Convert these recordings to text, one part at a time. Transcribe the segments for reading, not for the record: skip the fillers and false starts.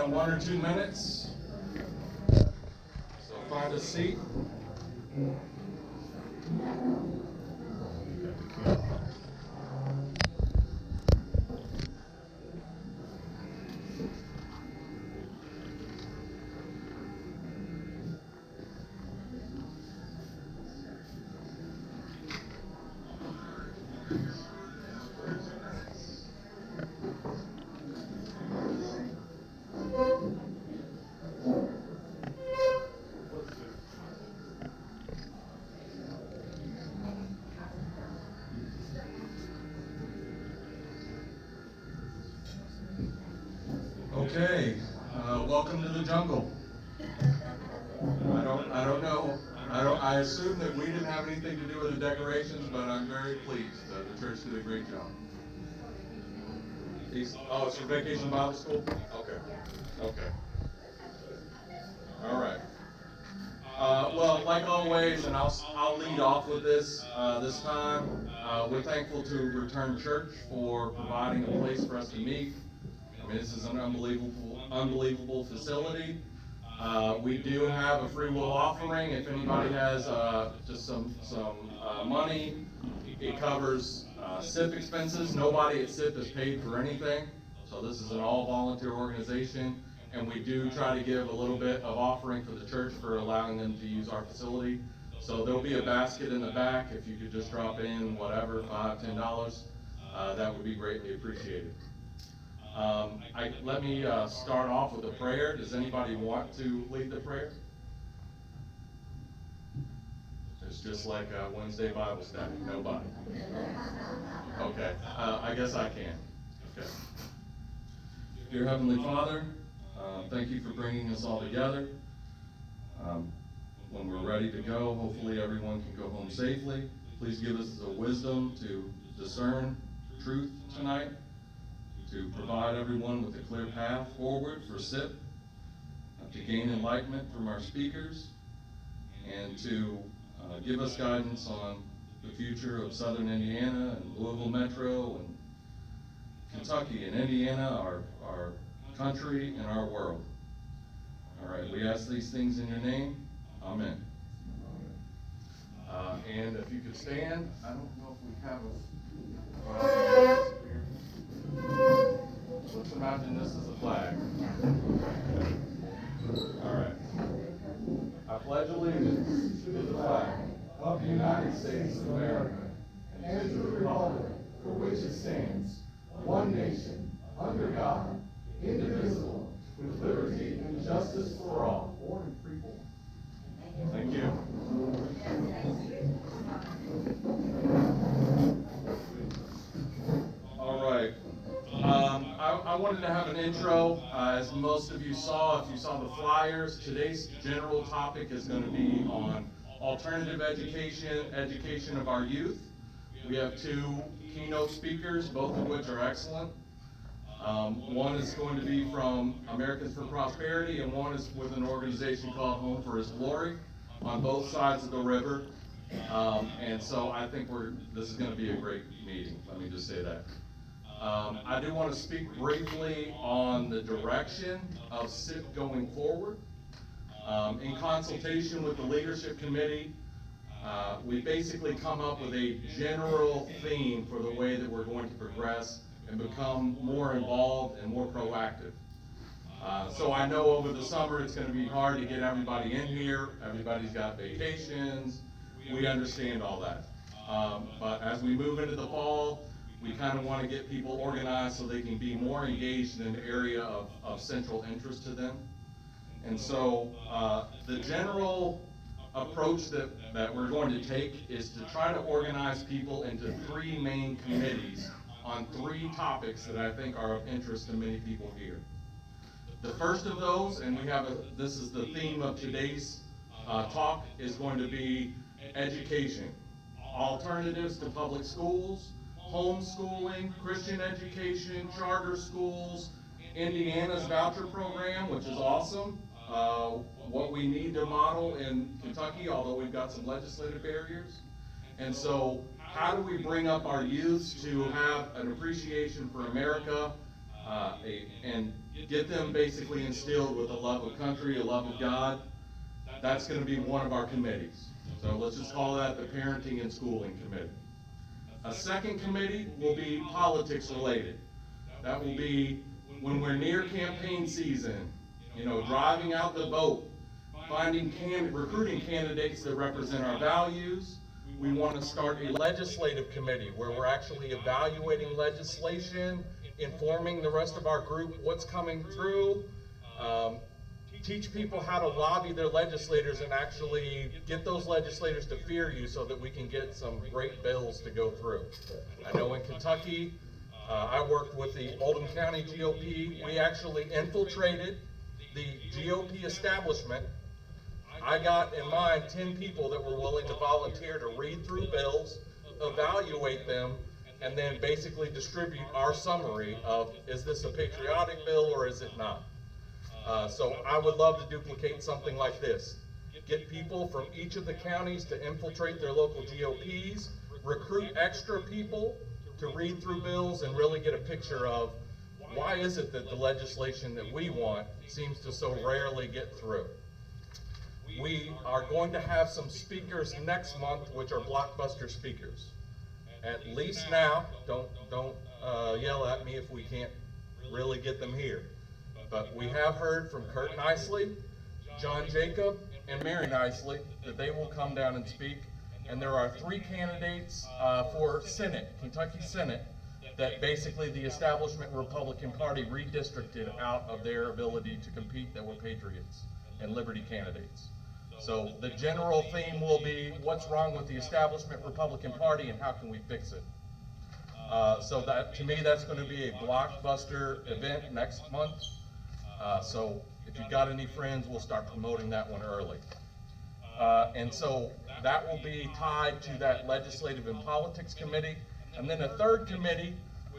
in 1 or 2 minutes. So find a seat. Okay, welcome to the jungle. I don't know. I assume that we didn't have anything to do with the decorations, but I'm very pleased. The church did a great job. Oh, it's your vacation Bible school? Okay. All right. Well, like always, and I'll lead off with this this time. We're thankful to Return Church for providing a place for us to meet. I mean, this is an unbelievable facility. We do have a free will offering. If anybody has just some money, it covers SIP expenses. Nobody at SIP is paid for anything. So this is an all-volunteer organization, and we do try to give a little bit of offering for the church for allowing them to use our facility. So there'll be a basket in the back. If you could just drop in whatever, $5, $10, that would be greatly appreciated. Let me start off with a prayer. Does anybody want to lead the prayer? It's just like Wednesday Bible study. Nobody. Okay. I guess I can. Okay. Dear Heavenly Father, thank you for bringing us all together. When we're ready to go, hopefully everyone can go home safely. Please give us the wisdom to discern truth tonight, to provide everyone with a clear path forward for SIP, to gain enlightenment from our speakers, and to give us guidance on the future of Southern Indiana and Louisville Metro and Kentucky and Indiana, our country and our world. All right, we ask these things in your name. Amen. And if you could stand, I don't know if we have let's imagine this is a flag. All right. I pledge allegiance to the flag of the United States of America and to the republic for which it stands, one nation, under God, indivisible, with liberty and justice for all. Born and freeborn. Thank you. All right. I wanted to have an intro. As most of you saw, if you saw the flyers, today's general topic is going to be on alternative education of our youth. We have 2 keynote speakers, both of which are excellent. One is going to be from Americans for Prosperity, and one is with an organization called Home for His Glory on both sides of the river. And so I think this is going to be a great meeting. Let me just say that. I do want to speak briefly on the direction of SIP going forward. In consultation with the leadership committee, we basically come up with a general theme for the way that we're going to progress and become more involved and more proactive. So I know over the summer it's going to be hard to get everybody in here. Everybody's got vacations. We understand all that. But as we move into the fall, we kind of want to get people organized so they can be more engaged in an area of central interest to them. And so the general approach that we're going to take is to try to organize people into 3 main committees on 3 topics that I think are of interest to many people here. The first of those, and this is the theme of today's talk, is going to be education. Alternatives to public schools, homeschooling, Christian education, charter schools, Indiana's voucher program, which is awesome. What we need to model in Kentucky, although we've got some legislative barriers. And so how do we bring up our youth to have an appreciation for America and get them basically instilled with a love of country, a love of God. That's going to be one of our committees. So let's just call that the Parenting and Schooling Committee. A second committee will be politics related. That will be when we're near campaign season, driving out the vote, recruiting candidates that represent our values. We want to start a legislative committee where we're actually evaluating legislation, informing the rest of our group what's coming through, teach people how to lobby their legislators and actually get those legislators to fear you so that we can get some great bills to go through. I know in Kentucky, I worked with the Oldham County GOP. We actually infiltrated the GOP establishment. I got in mind 10 people that were willing to volunteer to read through bills, evaluate them, and then basically distribute our summary of, is this a patriotic bill or is it not? So I would love to duplicate something like this. Get people from each of the counties to infiltrate their local GOPs, recruit extra people to read through bills and really get a picture of why is it that the legislation that we want seems to so rarely get through. We are going to have some speakers next month, which are blockbuster speakers. At least now, don't yell at me if we can't really get them here. But we have heard from Kurt Nicely, John Jacob, and Mary Nicely that they will come down and speak. And there are 3 candidates for Senate, Kentucky Senate, that basically the establishment Republican Party redistricted out of their ability to compete that were patriots and liberty candidates. So the general theme will be what's wrong with the establishment Republican Party and how can we fix it. So that, to me, that's going to be a blockbuster event next month. So if you've got any friends, we'll start promoting that one early. And so that will be tied to that Legislative and Politics Committee. And then a third committee,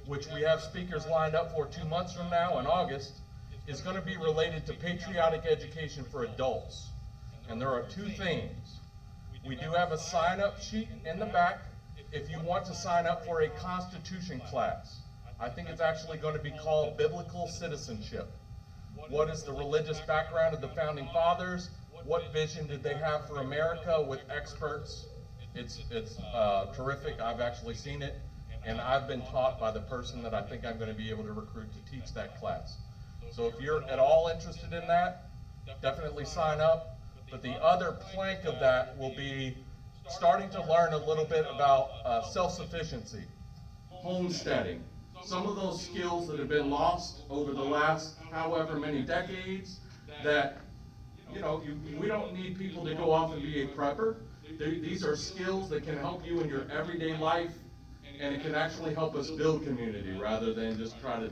which we have speakers lined up for 2 months from now in August, is going to be related to patriotic education for adults. And there are 2 things. We do have a sign-up sheet in the back if you want to sign up for a Constitution class. I think it's actually going to be called Biblical Citizenship. What is the religious background of the Founding Fathers? What vision did they have for America with experts? It's terrific. I've actually seen it, and I've been taught by the person that I think I'm going to be able to recruit to teach that class. So if you're at all interested in that, definitely sign up. But the other plank of that will be starting to learn a little bit about self-sufficiency, homesteading, some of those skills that have been lost over the last however many decades that, we don't need people to go off and be a prepper. These are skills that can help you in your everyday life, and it can actually help us build community rather than just try to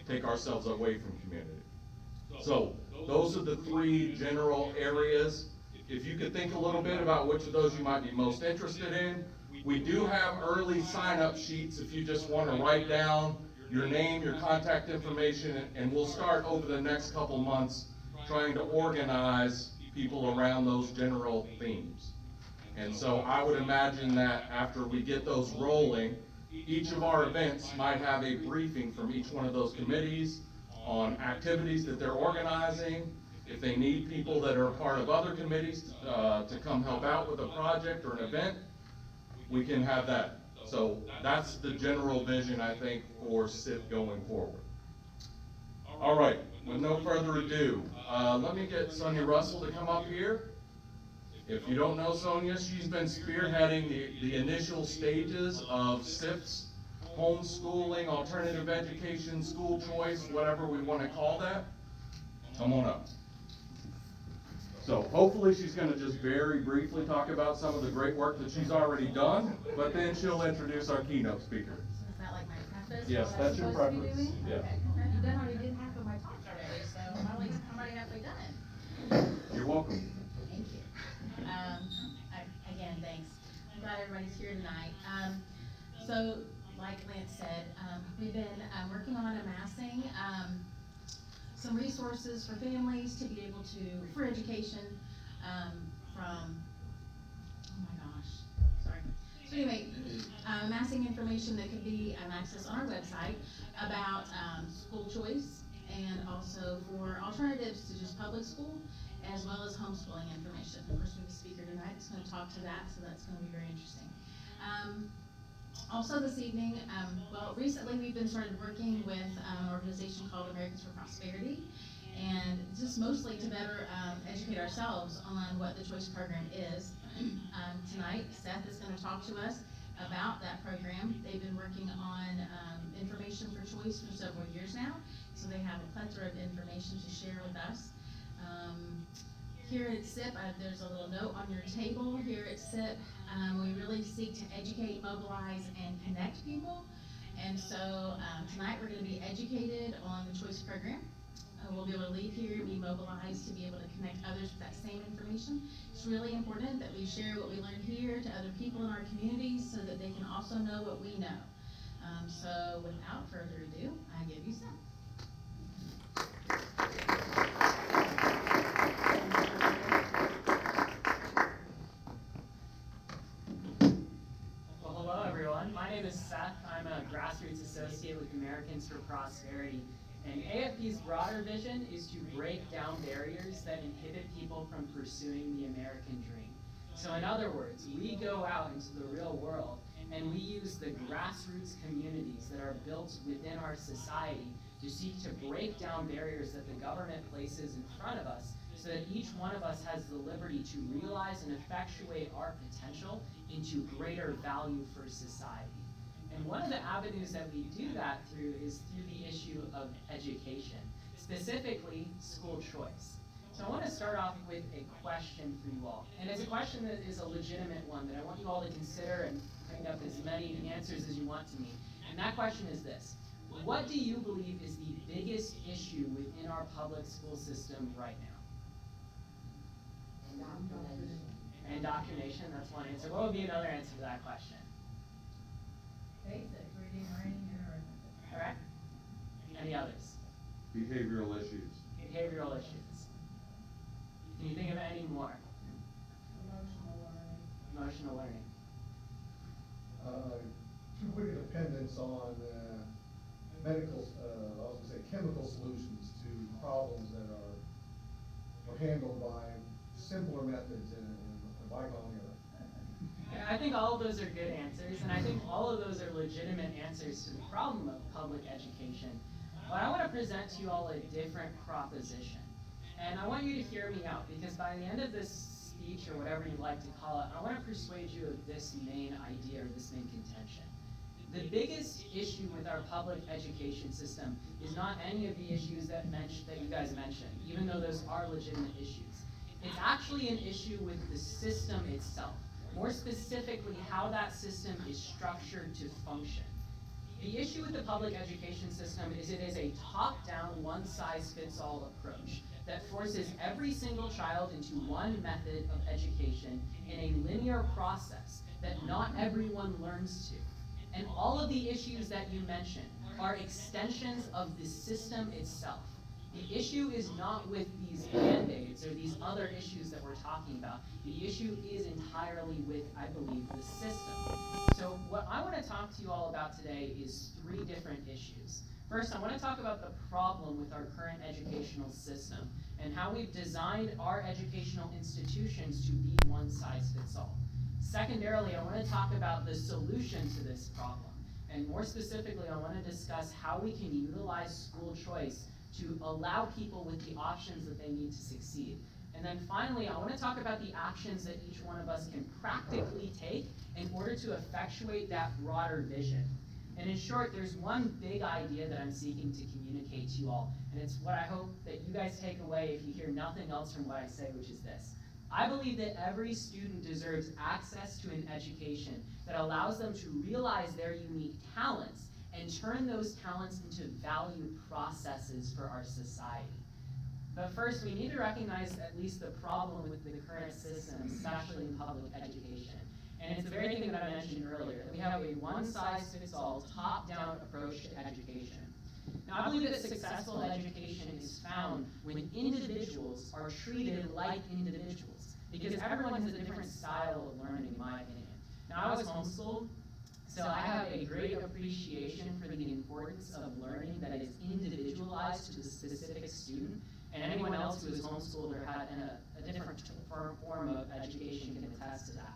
take ourselves away from community. So those are the 3 general areas. If you could think a little bit about which of those you might be most interested in. We do have early sign-up sheets if you just want to write down your name, your contact information, and we'll start over the next couple months trying to organize people around those general themes. And so I would imagine that after we get those rolling, each of our events might have a briefing from each one of those committees on activities that they're organizing. If they need people that are a part of other committees to come help out with a project or an event, we can have that. So that's the general vision, I think, for SIP going forward. All right, with no further ado, let me get Sonia Russell to come up here. If you don't know Sonia, she's been spearheading the initial stages of SIP's homeschooling, alternative education, school choice, whatever we want to call that. Come on up. So hopefully she's going to just very briefly talk about some of the great work that she's already done, but then she'll introduce our keynote speaker. Is that like my preface? Yes, that's your preference. Yeah. Okay. You already did half of my talk already, so I'm already halfway done. You're welcome. Thank you. Again, thanks. I'm glad everybody's here tonight. So, like Lance said, we've been working on amassing some resources for families to be able to, for education, from, oh my gosh, sorry. So anyway, amassing information that could be accessed on our website about school choice and also for alternatives to just public school as well as homeschooling information. Of course, we have a speaker tonight that's going to talk to that, so that's going to be very interesting. Also this evening, well, recently we've been started working with an organization called Americans for Prosperity, and just mostly to better educate ourselves on what the choice program is. Tonight, Seth is going to talk to us about that program. They've been working on information for choice for several years now, so they have a plethora of information to share with us. Here at SIP, there's a little note on your table. Here at SIP, we really seek to educate, mobilize, and connect people. And so tonight we're going to be educated on the choice program. We'll be able to leave here and be mobilized to be able to connect others with that same information. It's really important that we share what we learn here to other people in our communities so that they can also know what we know. So without further ado, I give you Seth. Well, hello everyone. My name is Seth. I'm a grassroots associate with Americans for Prosperity. And AFP's broader vision is to break down barriers that inhibit people from pursuing the American dream. So in other words, we go out into the real world and we use the grassroots communities that are built within our society to seek to break down barriers that the government places in front of us so that each one of us has the liberty to realize and effectuate our potential into greater value for society. And one of the avenues that we do that through is through the issue of education, specifically school choice. So I want to start off with a question for you all. And it's a question that is a legitimate one that I want you all to consider and bring up as many answers as you want to me. And that question is this: what do you believe is the biggest issue within our public school system right now? Indoctrination, that's one answer. What would be another answer to that question? Basic reading, writing, and arithmetic. All right. Any others? Behavioral issues. Behavioral issues. Can you think of any more? Emotional learning. Emotional learning. Too quick a dependence on medical, I was going to say chemical solutions to problems that are handled by simpler methods in a bygone era. Yeah, I think all of those are good answers, and I think all of those are legitimate answers to the problem of public education. But I want to present to you all a different proposition. And I want you to hear me out, because by the end of this speech, or whatever you'd like to call it, I want to persuade you of this main idea, or this main contention. The biggest issue with our public education system is not any of the issues that you guys mentioned, even though those are legitimate issues. It's actually an issue with the system itself. More specifically, how that system is structured to function. The issue with the public education system is it is a top-down, one-size-fits-all approach that forces every single child into one method of education in a linear process that not everyone learns to. And all of the issues that you mentioned are extensions of the system itself. The issue is not with these band-aids or these other issues that we're talking about. The issue is entirely with, I believe, the system. So what I want to talk to you all about today is 3 different issues. First, I want to talk about the problem with our current educational system and how we've designed our educational institutions to be one-size-fits-all. Secondarily, I want to talk about the solution to this problem. And more specifically, I want to discuss how we can utilize school choice to allow people with the options that they need to succeed. And then finally, I want to talk about the actions that each one of us can practically take in order to effectuate that broader vision. And in short, there's one big idea that I'm seeking to communicate to you all, and it's what I hope that you guys take away if you hear nothing else from what I say, which is this. I believe that every student deserves access to an education that allows them to realize their unique talents and turn those talents into valued processes for our society. But first, we need to recognize at least the problem with the current system, especially in public education. And it's the very thing that I mentioned earlier, that we have a one-size-fits-all, top-down approach to education. Now, I believe that successful education is found when individuals are treated like individuals, because everyone has a different style of learning, in my opinion. Now, I was homeschooled, so I have a great appreciation for the importance of learning that is individualized to the specific student, and anyone else who is homeschooled or had a different form of education can attest to that.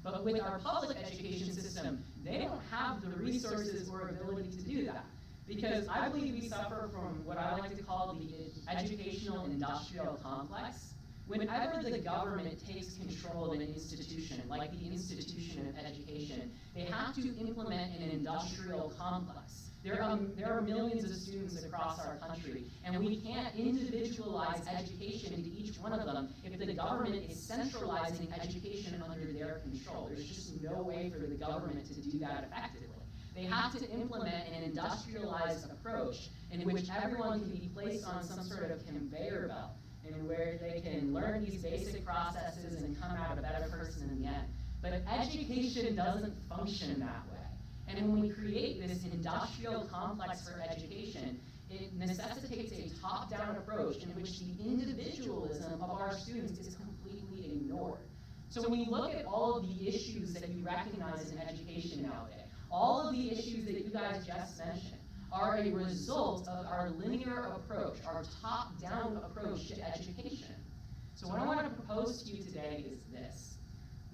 But with our public education system, they don't have the resources or ability to do that. Because I believe we suffer from what I like to call the educational industrial complex. Whenever the government takes control of an institution, like the institution of education, they have to implement an industrial complex. There are millions of students across our country, and we can't individualize education into each one of them if the government is centralizing education under their control. There's just no way for the government to do that effectively. They have to implement an industrialized approach in which everyone can be placed on some sort of conveyor belt, and where they can learn these basic processes and come out a better person in the end. But education doesn't function that way. And when we create this industrial complex for education, it necessitates a top-down approach in which the individualism of our students is completely ignored. So when you look at all of the issues that you recognize in education nowadays, all of the issues that you guys just mentioned are a result of our linear approach, our top-down approach to education. So what I want to propose to you today is this.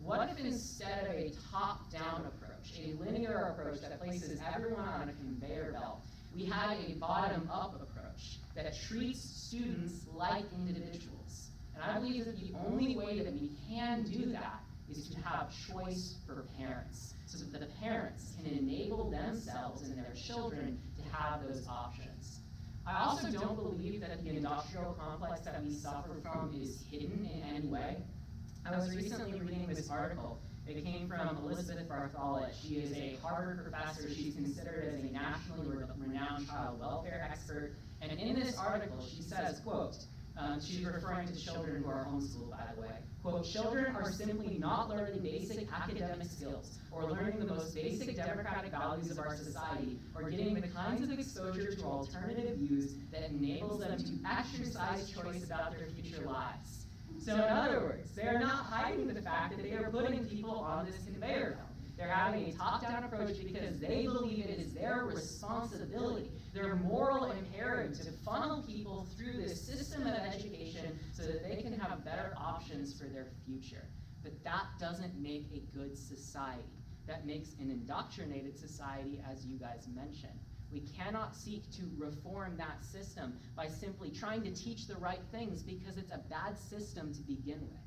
What if instead of a top-down approach, a linear approach that places everyone on a conveyor belt, we had a bottom-up approach that treats students like individuals? And I believe that the only way that we can do that is to have choice for parents, so that the parents can enable themselves and their children to have those options. I also don't believe that the industrial complex that we suffer from is hidden in any way. I was recently reading this article. It came from Elizabeth Bartholet. She is a Harvard professor. She's considered as a nationally renowned child welfare expert. And in this article, she says, quote, she's referring to children who are homeschooled, by the way, quote, children are simply not learning basic academic skills or learning the most basic democratic values of our society or getting the kinds of exposure to alternative views that enables them to exercise choice about their future lives. So in other words, they're not hiding the fact that they are putting people on this conveyor belt. They're having a top-down approach because they believe it is their responsibility, their moral imperative to funnel people through this system of education so that they can have better options for their future. But that doesn't make a good society. That makes an indoctrinated society, as you guys mentioned. We cannot seek to reform that system by simply trying to teach the right things because it's a bad system to begin with.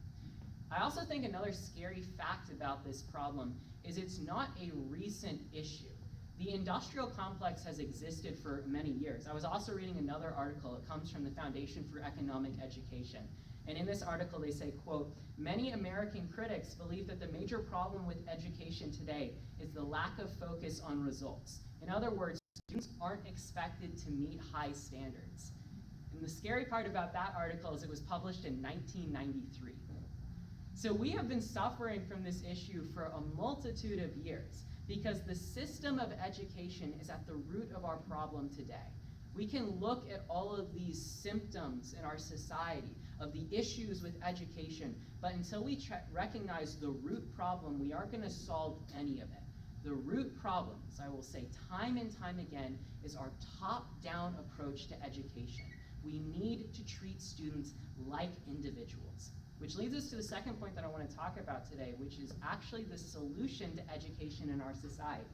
I also think another scary fact about this problem is it's not a recent issue. The industrial complex has existed for many years. I was also reading another article. It comes from the Foundation for Economic Education. And in this article, they say, quote, many American critics believe that the major problem with education today is the lack of focus on results. In other words, students aren't expected to meet high standards. And the scary part about that article is it was published in 1993. So we have been suffering from this issue for a multitude of years because the system of education is at the root of our problem today. We can look at all of these symptoms in our society of the issues with education, but until we recognize the root problem, we aren't going to solve any of it. The root problems, I will say time and time again, is our top-down approach to education. We need to treat students like individuals. Which leads us to the second point that I want to talk about today, which is actually the solution to education in our society,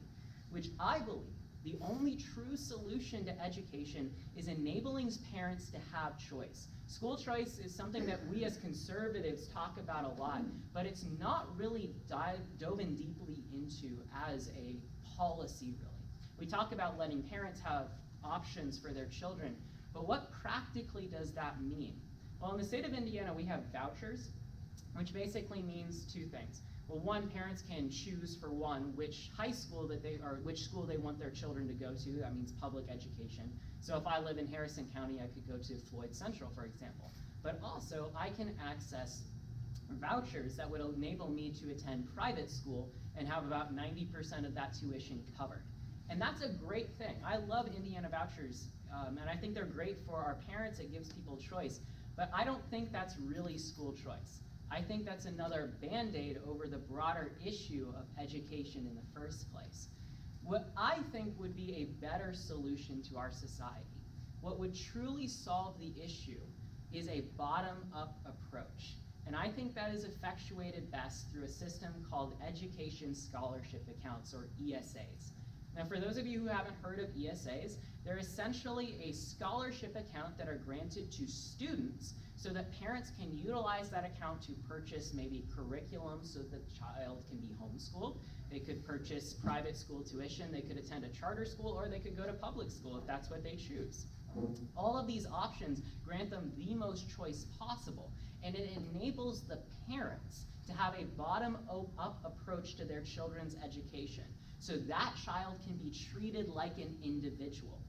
which I believe the only true solution to education is enabling parents to have choice. School choice is something that we as conservatives talk about a lot, but it's not really dove in deeply into as a policy, really. We talk about letting parents have options for their children, but what practically does that mean? Well, in the state of Indiana, we have vouchers, which basically means two things. Well, one, parents can choose for one which school they want their children to go to. That means public education. So if I live in Harrison County, I could go to Floyd Central, for example. But also, I can access vouchers that would enable me to attend private school and have about 90% of that tuition covered. And that's a great thing. I love Indiana vouchers, and I think they're great for our parents. It gives people choice. But I don't think that's really school choice. I think that's another Band-Aid over the broader issue of education in the first place. What I think would be a better solution to our society, what would truly solve the issue, is a bottom-up approach. And I think that is effectuated best through a system called Education Scholarship Accounts, or ESAs. Now, for those of you who haven't heard of ESAs, they're essentially a scholarship account that are granted to students so that parents can utilize that account to purchase maybe curriculum so that the child can be homeschooled. They could purchase private school tuition, they could attend a charter school, or they could go to public school if that's what they choose. All of these options grant them the most choice possible, and it enables the parents to have a bottom-up approach to their children's education, so that child can be treated like an individual.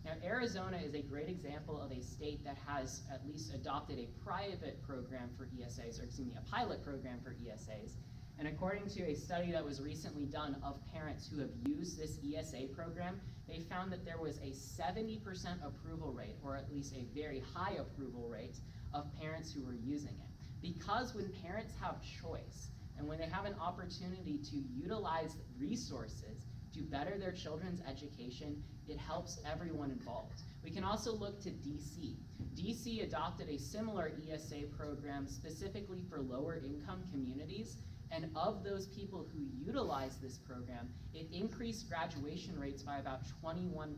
Now, Arizona is a great example of a state that has at least adopted a private program for ESAs, or excuse me, a pilot program for ESAs. And according to a study that was recently done of parents who have used this ESA program, they found that there was a 70% approval rate, or at least a very high approval rate, of parents who were using it. Because when parents have choice, and when they have an opportunity to utilize resources to better their children's education, it helps everyone involved. We can also look to DC. DC adopted a similar ESA program specifically for lower income communities, and of those people who utilized this program, it increased graduation rates by about 21%.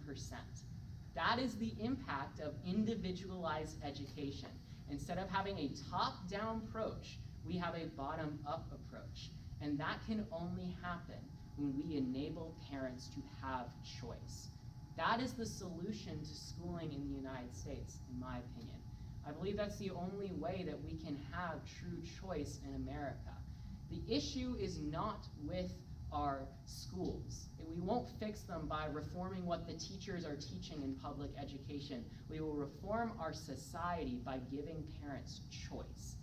That is the impact of individualized education. Instead of having a top-down approach, we have a bottom-up approach. And that can only happen when we enable parents to have choice. That is the solution to schooling in the United States, in my opinion. I believe that's the only way that we can have true choice in America. The issue is not with our schools. We won't fix them by reforming what the teachers are teaching in public education. We will reform our society by giving parents choice.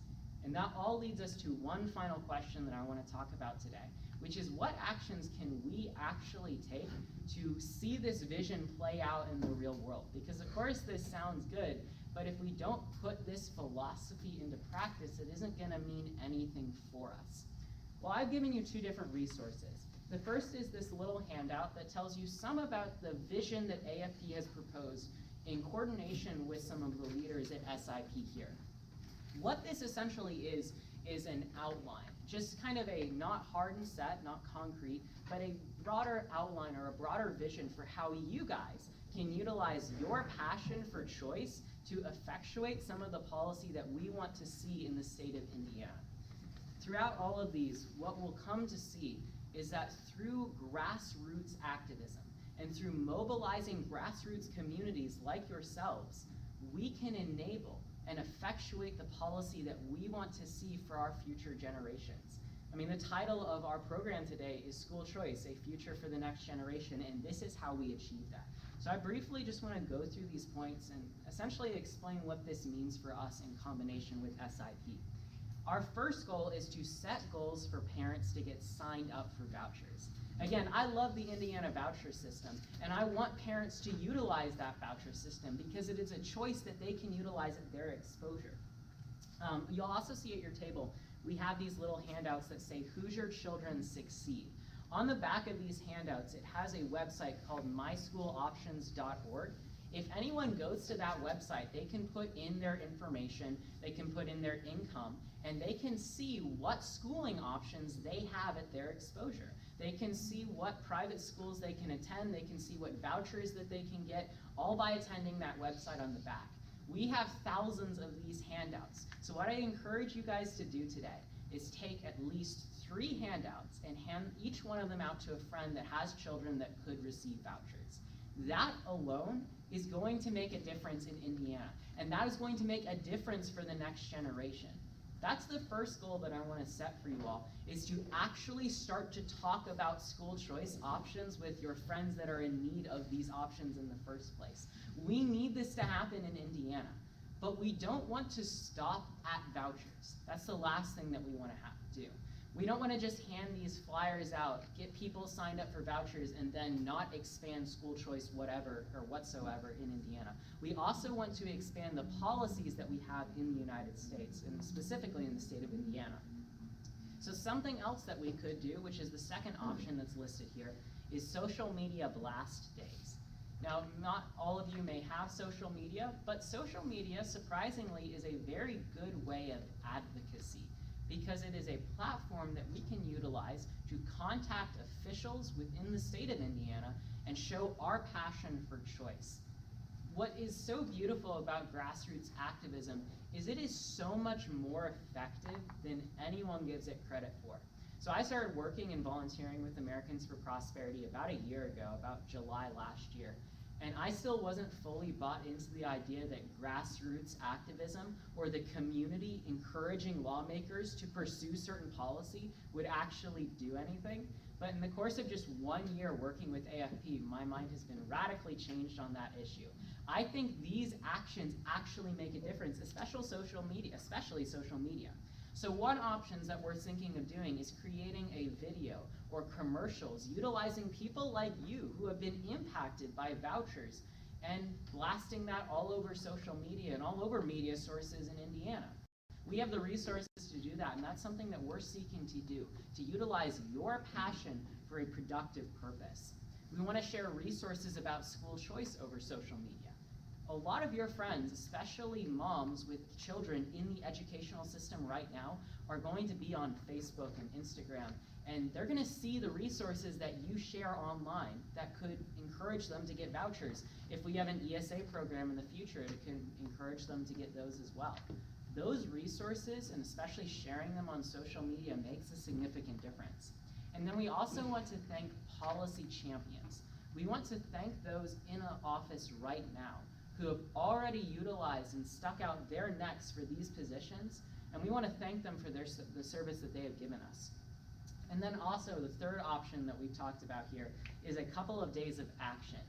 And that all leads us to one final question that I want to talk about today, which is what actions can we actually take to see this vision play out in the real world? Because of course this sounds good, but if we don't put this philosophy into practice, it isn't going to mean anything for us. Well, I've given you two different resources. The first is this little handout that tells you some about the vision that AFP has proposed in coordination with some of the leaders at SIP here. What this essentially is an outline, just kind of a not hard and set, not concrete, but a broader outline or a broader vision for how you guys can utilize your passion for choice to effectuate some of the policy that we want to see in the state of Indiana. Throughout all of these, what we'll come to see is that through grassroots activism and through mobilizing grassroots communities like yourselves, we can enable and effectuate the policy that we want to see for our future generations. I mean, the title of our program today is School Choice, a Future for the Next Generation, and this is how we achieve that. So I briefly just want to go through these points and essentially explain what this means for us in combination with SIP. Our first goal is to set goals for parents to get signed up for vouchers. Again, I love the Indiana voucher system, and I want parents to utilize that voucher system because it is a choice that they can utilize at their exposure. You'll also see at your table, we have these little handouts that say, Hoosier Children Succeed. On the back of these handouts, it has a website called myschooloptions.org. If anyone goes to that website, they can put in their information, they can put in their income, and they can see what schooling options they have at their exposure. They can see what private schools they can attend, they can see what vouchers that they can get, all by attending that website on the back. We have thousands of these handouts. So what I encourage you guys to do today is take at least 3 handouts and hand each one of them out to a friend that has children that could receive vouchers. That alone is going to make a difference in Indiana, and that is going to make a difference for the next generation. That's the first goal that I want to set for you all, is to actually start to talk about school choice options with your friends that are in need of these options in the first place. We need this to happen in Indiana, but we don't want to stop at vouchers. That's the last thing that we want to have to do. We don't want to just hand these flyers out, get people signed up for vouchers, and then not expand school choice whatever or whatsoever in Indiana. We also want to expand the policies that we have in the United States, and specifically in the state of Indiana. So something else that we could do, which is the second option that's listed here, is social media blast days. Now, not all of you may have social media, but social media, surprisingly, is a very good way of advocacy, because it is a platform that we can utilize to contact officials within the state of Indiana and show our passion for choice. What is so beautiful about grassroots activism is it is so much more effective than anyone gives it credit for. So I started working and volunteering with Americans for Prosperity about a year ago, about July last year. And I still wasn't fully bought into the idea that grassroots activism or the community encouraging lawmakers to pursue certain policy would actually do anything. But in the course of just 1 year working with AFP, my mind has been radically changed on that issue. I think these actions actually make a difference, especially social media. So one option that we're thinking of doing is creating a video or commercials utilizing people like you who have been impacted by vouchers and blasting that all over social media and all over media sources in Indiana. We have the resources to do that, and that's something that we're seeking to do, to utilize your passion for a productive purpose. We want to share resources about school choice over social media. A lot of your friends, especially moms with children in the educational system right now, are going to be on Facebook and Instagram, and they're going to see the resources that you share online that could encourage them to get vouchers. If we have an ESA program in the future, it can encourage them to get those as well. Those resources, and especially sharing them on social media, makes a significant difference. And then we also want to thank policy champions. We want to thank those in office right now who have already utilized and stuck out their necks for these positions, and we want to thank them for the service that they have given us. And then also the third option that we've talked about here is a couple of days of action.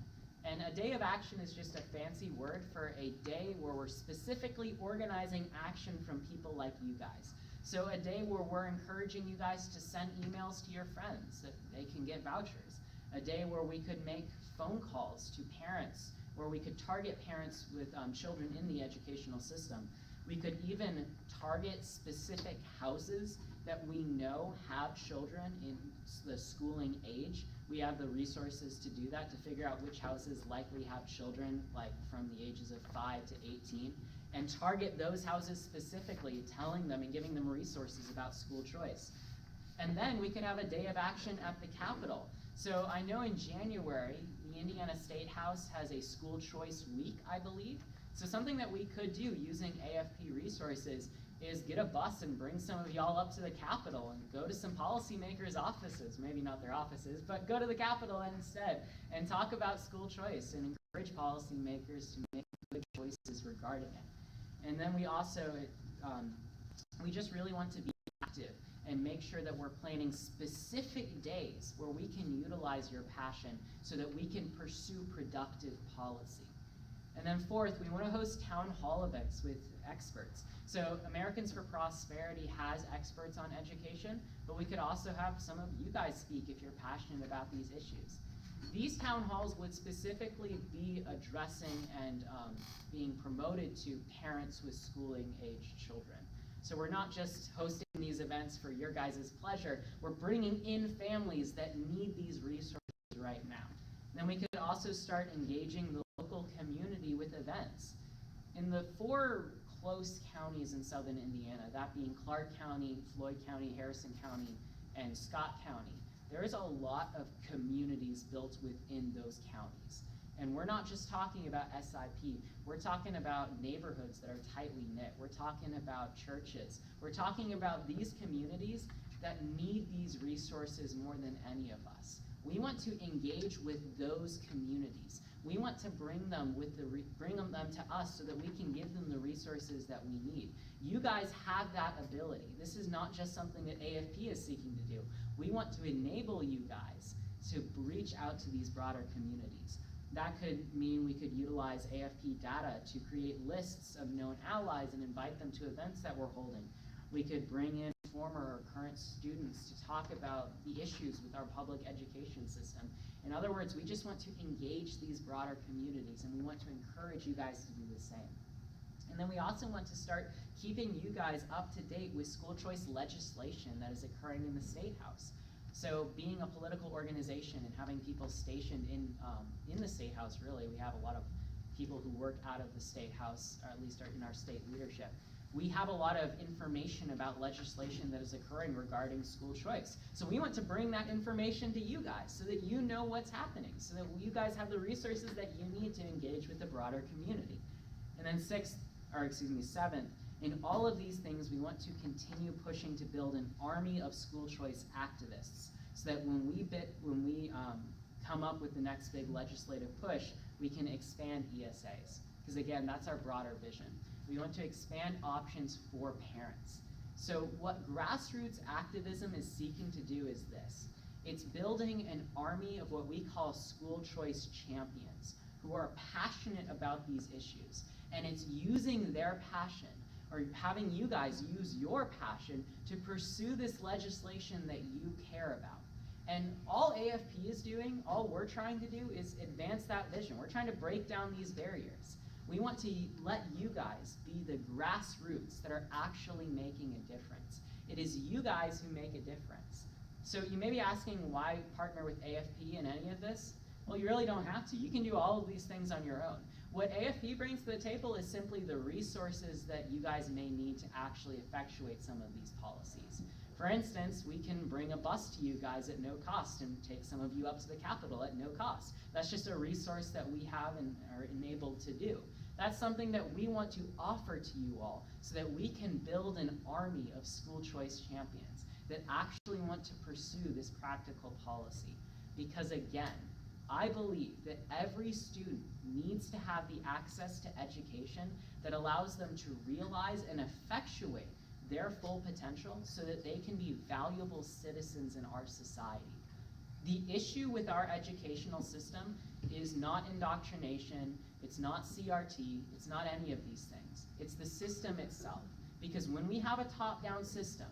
And a day of action is just a fancy word for a day where we're specifically organizing action from people like you guys. So a day where we're encouraging you guys to send emails to your friends that they can get vouchers. A day where we could make phone calls to parents, where we could target parents with children in the educational system. We could even target specific houses that we know have children in the schooling age. We have the resources to do that, to figure out which houses likely have children like from the ages of 5 to 18, and target those houses specifically, telling them and giving them resources about school choice. And then we could have a day of action at the Capitol. So I know in January, the Indiana State House has a school choice week, I believe. So something that we could do using AFP resources is get a bus and bring some of y'all up to the Capitol and go to some policymakers' offices, maybe not their offices, but go to the Capitol instead and talk about school choice and encourage policymakers to make good choices regarding it. And then we also, we just really want to be active and make sure that we're planning specific days where we can utilize your passion so that we can pursue productive policy. And then fourth, we want to host town hall events with experts. So Americans for Prosperity has experts on education, but we could also have some of you guys speak if you're passionate about these issues. These town halls would specifically be addressing and being promoted to parents with schooling age children. So we're not just hosting these events for your guys' pleasure, we're bringing in families that need these resources right now. Then we could also start engaging the local community with events. In the 4 close counties in southern Indiana, that being Clark County, Floyd County, Harrison County, and Scott County, there is a lot of communities built within those counties. And we're not just talking about SIP, we're talking about neighborhoods that are tightly knit. We're talking about churches. We're talking about these communities that need these resources more than any of us. We want to engage with those communities. We want to bring them to us so that we can give them the resources that we need. You guys have that ability. This is not just something that AFP is seeking to do. We want to enable you guys to reach out to these broader communities. That could mean we could utilize AFP data to create lists of known allies and invite them to events that we're holding. We could bring in former or current students to talk about the issues with our public education system. In other words, we just want to engage these broader communities, and we want to encourage you guys to do the same. And then we also want to start keeping you guys up to date with school choice legislation that is occurring in the State House. So being a political organization and having people stationed in the State House, really, we have a lot of people who work out of the State House, or at least are in our state leadership. We have a lot of information about legislation that is occurring regarding school choice. So we want to bring that information to you guys so that you know what's happening, so that you guys have the resources that you need to engage with the broader community. And then seventh, in all of these things, we want to continue pushing to build an army of school choice activists, so that when we come up with the next big legislative push, we can expand ESAs. Because again, that's our broader vision. We want to expand options for parents. So what grassroots activism is seeking to do is this. It's building an army of what we call school choice champions who are passionate about these issues. And it's using their passion, or having you guys use your passion to pursue this legislation that you care about. And all AFP is doing, all we're trying to do is advance that vision. We're trying to break down these barriers. We want to let you guys be the grassroots that are actually making a difference. It is you guys who make a difference. So you may be asking why partner with AFP in any of this? Well, you really don't have to. You can do all of these things on your own. What AFP brings to the table is simply the resources that you guys may need to actually effectuate some of these policies. For instance, we can bring a bus to you guys at no cost and take some of you up to the Capitol at no cost. That's just a resource that we have and are enabled to do. That's something that we want to offer to you all so that we can build an army of school choice champions that actually want to pursue this practical policy. Because again, I believe that every student needs to have the access to education that allows them to realize and effectuate their full potential so that they can be valuable citizens in our society. The issue with our educational system is not indoctrination, it's not CRT, it's not any of these things. It's the system itself. Because when we have a top-down system,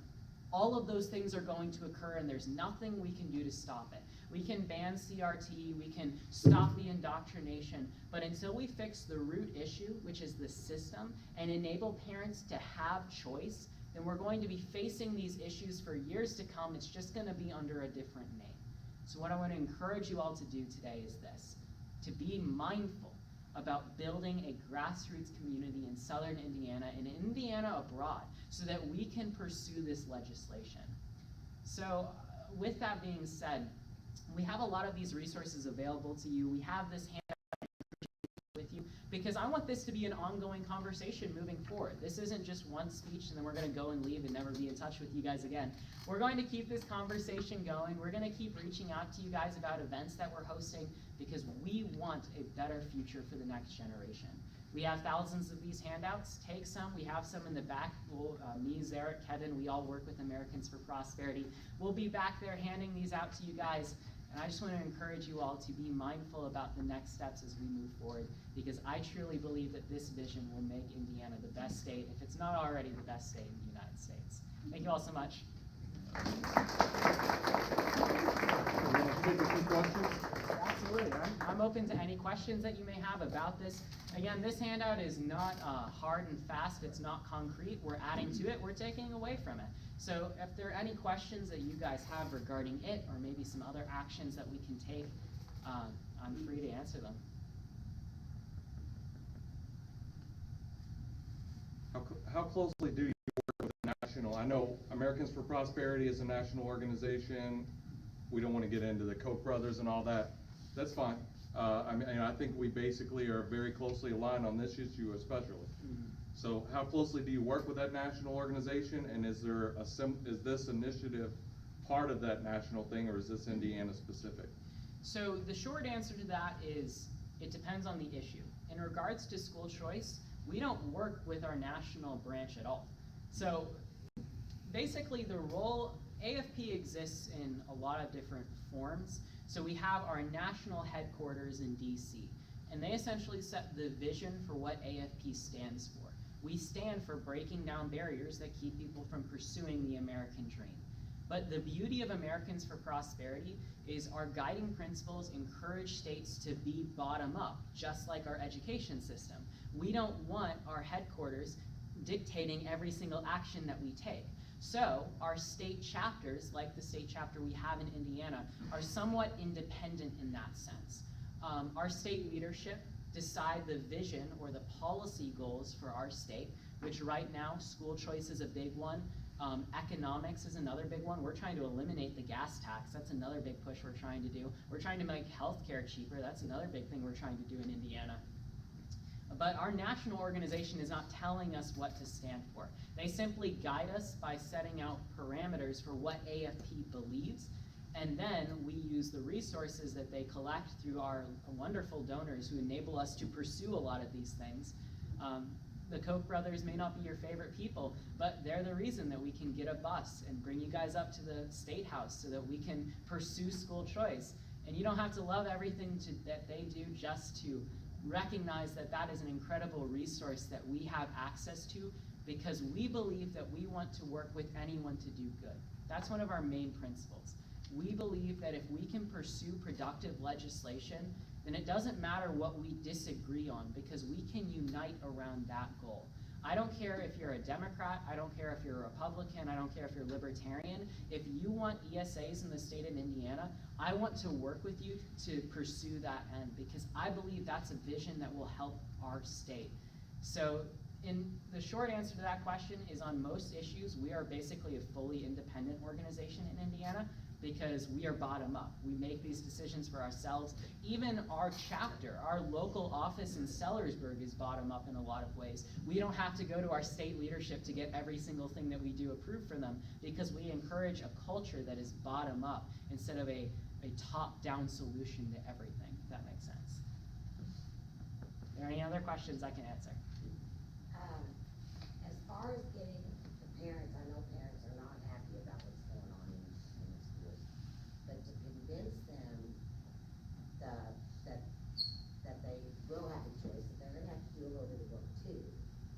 all of those things are going to occur and there's nothing we can do to stop it. We can ban CRT, we can stop the indoctrination, but until we fix the root issue, which is the system, and enable parents to have choice, then we're going to be facing these issues for years to come. It's just going to be under a different name. So what I want to encourage you all to do today is this, to be mindful about building a grassroots community in southern Indiana and Indiana abroad so that we can pursue this legislation. So with that being said, we have a lot of these resources available to you. We have this handout with you because I want this to be an ongoing conversation moving forward. This isn't just one speech and then we're going to go and leave and never be in touch with you guys again. We're going to keep this conversation going. We're going to keep reaching out to you guys about events that we're hosting because we want a better future for the next generation. We have thousands of these handouts. Take some. We have some in the back. Me, Zarek, Kevin, we all work with Americans for Prosperity. We'll be back there handing these out to you guys. And I just want to encourage you all to be mindful about the next steps as we move forward, because I truly believe that this vision will make Indiana the best state, if it's not already the best state in the United States. Thank you all so much. Absolutely. I'm open to any questions that you may have about this. Again, this handout is not hard and fast. It's not concrete. We're adding to it. We're taking away from it. So if there are any questions that you guys have regarding it, or maybe some other actions that we can take, I'm free to answer them. How closely do you work with the national? I know Americans for Prosperity is a national organization. We don't want to get into the Koch brothers and all that. That's fine. I think we basically are very closely aligned on this issue especially. Mm-hmm. So how closely do you work with that national organization, and is this initiative part of that national thing, or is this Indiana specific? So the short answer to that is it depends on the issue. In regards to school choice, we don't work with our national branch at all. So basically the role, AFP exists in a lot of different forms. So we have our national headquarters in DC, and they essentially set the vision for what AFP stands for. We stand for breaking down barriers that keep people from pursuing the American dream. But the beauty of Americans for Prosperity is our guiding principles encourage states to be bottom up, just like our education system. We don't want our headquarters dictating every single action that we take. So our state chapters, like the state chapter we have in Indiana, are somewhat independent in that sense. Our state leadership decide the vision or the policy goals for our state, which right now, school choice is a big one. Economics is another big one. We're trying to eliminate the gas tax. That's another big push we're trying to do. We're trying to make healthcare cheaper. That's another big thing we're trying to do in Indiana. But our national organization is not telling us what to stand for. They simply guide us by setting out parameters for what AFP believes, and then we use the resources that they collect through our wonderful donors who enable us to pursue a lot of these things. The Koch brothers may not be your favorite people, but they're the reason that we can get a bus and bring you guys up to the State House so that we can pursue school choice. And you don't have to love everything that they do just to recognize that that is an incredible resource that we have access to, because we believe that we want to work with anyone to do good. That's one of our main principles. We believe that if we can pursue productive legislation, then it doesn't matter what we disagree on, because we can unite around that goal. I don't care if you're a Democrat, I don't care if you're a Republican, I don't care if you're libertarian. If you want ESAs in the state of Indiana, I want to work with you to pursue that end, because I believe that's a vision that will help our state. So the short answer to that question is, on most issues, we are basically a fully independent organization in Indiana, because we are bottom up. We make these decisions for ourselves. Even our chapter, our local office in Sellersburg is bottom up in a lot of ways. We don't have to go to our state leadership to get every single thing that we do approved for them, because we encourage a culture that is bottom up instead of a top-down solution to everything, if that makes sense. Are there any other questions I can answer? As far as getting the parents, I know parents are not happy about what's going on in the schools, but to convince them that they will have a choice, that they're gonna have to do a little bit of work too.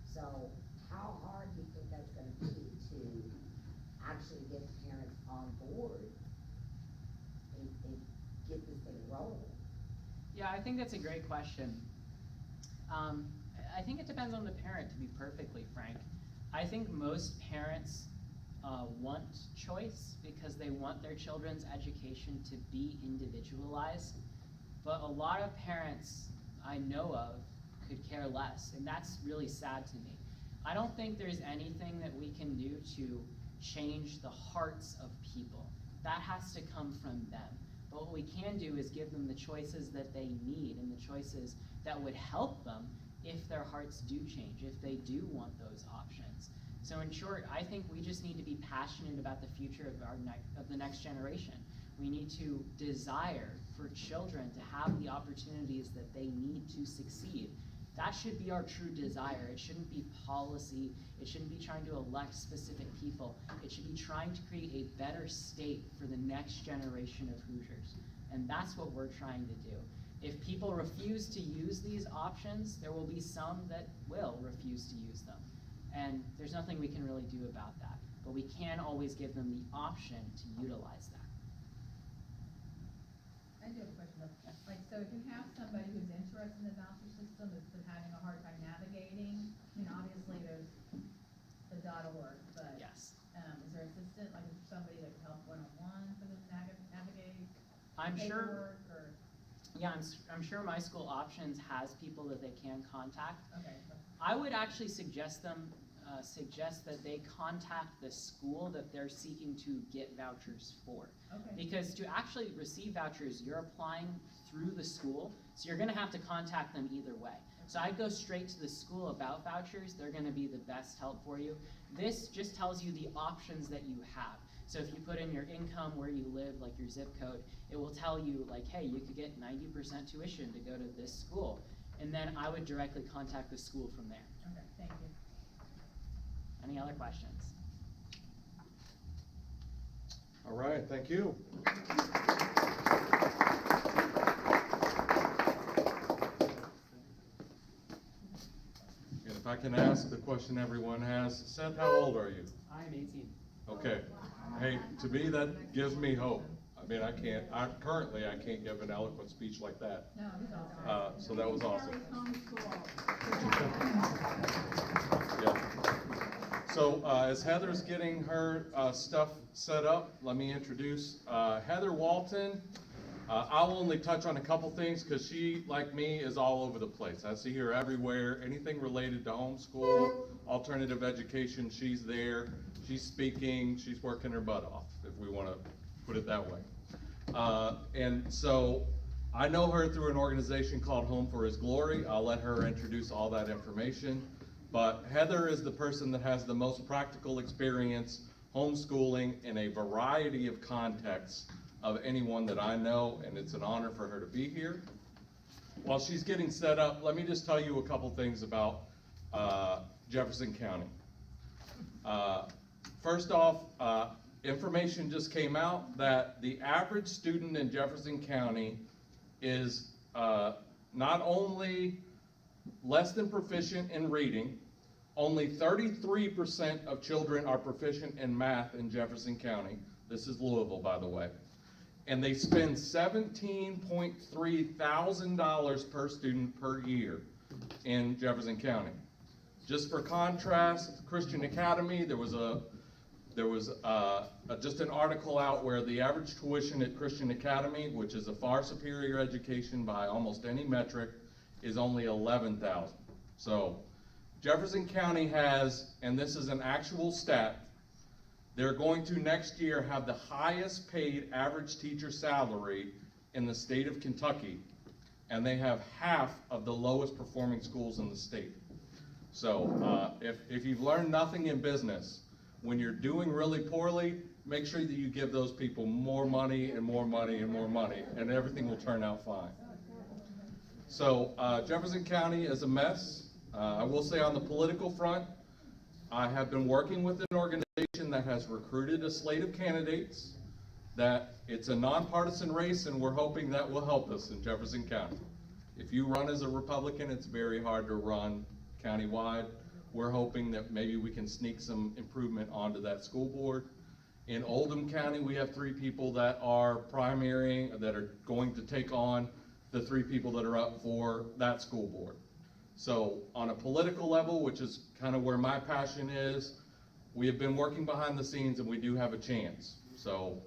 So how hard do you think that's gonna be to actually get parents on board and get this thing rolling? Yeah, I think that's a great question. I think it depends on the parent, to be perfectly frank. I think most parents want choice because they want their children's education to be individualized, but a lot of parents I know of could care less, and that's really sad to me. I don't think there's anything that we can do to change the hearts of people. That has to come from them. But what we can do is give them the choices that they need and the choices that would help them if their hearts do change, if they do want those options. So in short, I think we just need to be passionate about the future of the next generation. We need to desire for children to have the opportunities that they need to succeed. That should be our true desire. It shouldn't be policy. It shouldn't be trying to elect specific people. It should be trying to create a better state for the next generation of Hoosiers. And that's what we're trying to do. If people refuse to use these options, there will be some that will refuse to use them. And there's nothing we can really do about that. But we can always give them the option to utilize that. I do have a question. Like, so if you have somebody who's interested in the voucher system that's been having a hard time navigating, I mean, obviously there's the .org, but Yes. Is there assistant, like is there somebody that can help one-on-one for them to navigate? I'm sure. paperwork, or, Yeah, I'm sure My School Options has people that they can contact. okay. I would actually suggest that they contact the school that they're seeking to get vouchers for. Okay. Because to actually receive vouchers, you're applying through the school, so you're gonna have to contact them either way. So I'd go straight to the school about vouchers. They're gonna be the best help for you. This just tells you the options that you have. So if you put in your income, where you live, like your zip code, it will tell you like, hey, you could get 90% tuition to go to this school. And then I would directly contact the school from there. Okay, thank you. Any other questions? All right, thank you. And if I I can ask the question everyone has. Seth, how old are you? I'm 18. Okay. Hey, to me, that gives me hope. I mean, I can't give an eloquent speech like that. No, he's awesome. So that was awesome. Yeah. So as Heather's getting her stuff set up, let me introduce Heather Walton. I'll only touch on a couple things because she, like me, is all over the place. I see her everywhere. Anything related to homeschool, alternative education, she's there. She's speaking. She's working her butt off, if we want to put it that way. And so I know her through an organization called Home for His Glory. I'll let her introduce all that information. But Heather is the person that has the most practical experience homeschooling in a variety of contexts of anyone that I know, and it's an honor for her to be here. While she's getting set up, let me just tell you a couple things about Jefferson County. First off, information just came out that the average student in Jefferson County is not only less than proficient in reading, only 33% of children are proficient in math in Jefferson County. This is Louisville, by the way. And they spend $17.3 thousand per student per year in Jefferson County. Just for contrast, Christian Academy, there was just an article out where the average tuition at Christian Academy, which is a far superior education by almost any metric, is only $11,000. So Jefferson County has, and this is an actual stat, they're going to next year have the highest paid average teacher salary in the state of Kentucky, and they have half of the lowest performing schools in the state. So if you've learned nothing in business, when you're doing really poorly, make sure that you give those people more money and more money and more money, and everything will turn out fine. So Jefferson County is a mess. I will say on the political front, I have been working with an organization that has recruited a slate of candidates, that it's a nonpartisan race, and we're hoping that will help us in Jefferson County. If you run as a Republican, it's very hard to run countywide. We're hoping that maybe we can sneak some improvement onto that school board. In Oldham County, we have 3 people that are primarying, that are going to take on the 3 people that are up for that school board. So on a political level, which is kind of where my passion is, we have been working behind the scenes and we do have a chance. So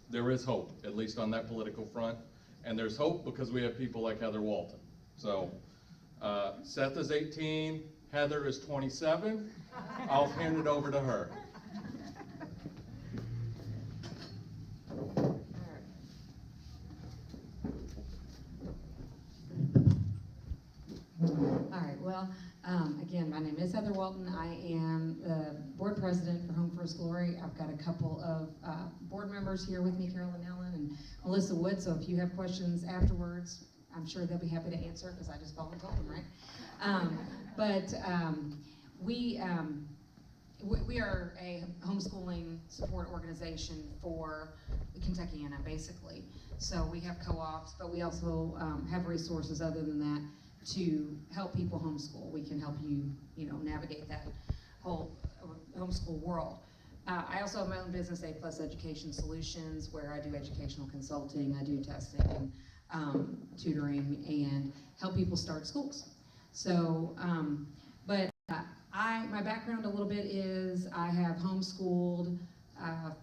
there is hope, at least on that political front. And there's hope because we have people like Heather Walton. So Seth is 18, Heather is 27. I'll hand it over to her. All right, well, again, my name is Heather Walton. I am the board president for Home for His Glory. I've got a couple of board members here with me, Carolyn Ellen and Melissa Wood, so if you have questions afterwards, I'm sure they'll be happy to answer because I just volunteered them, right? We are a homeschooling support organization for Kentuckiana, basically. So we have co-ops, but we also have resources other than that to help people homeschool. We can help you, navigate that whole homeschool world. I also have my own business, A+ Education Solutions, where I do educational consulting, I do testing, tutoring, and help people start schools. So, my background a little bit is I have homeschooled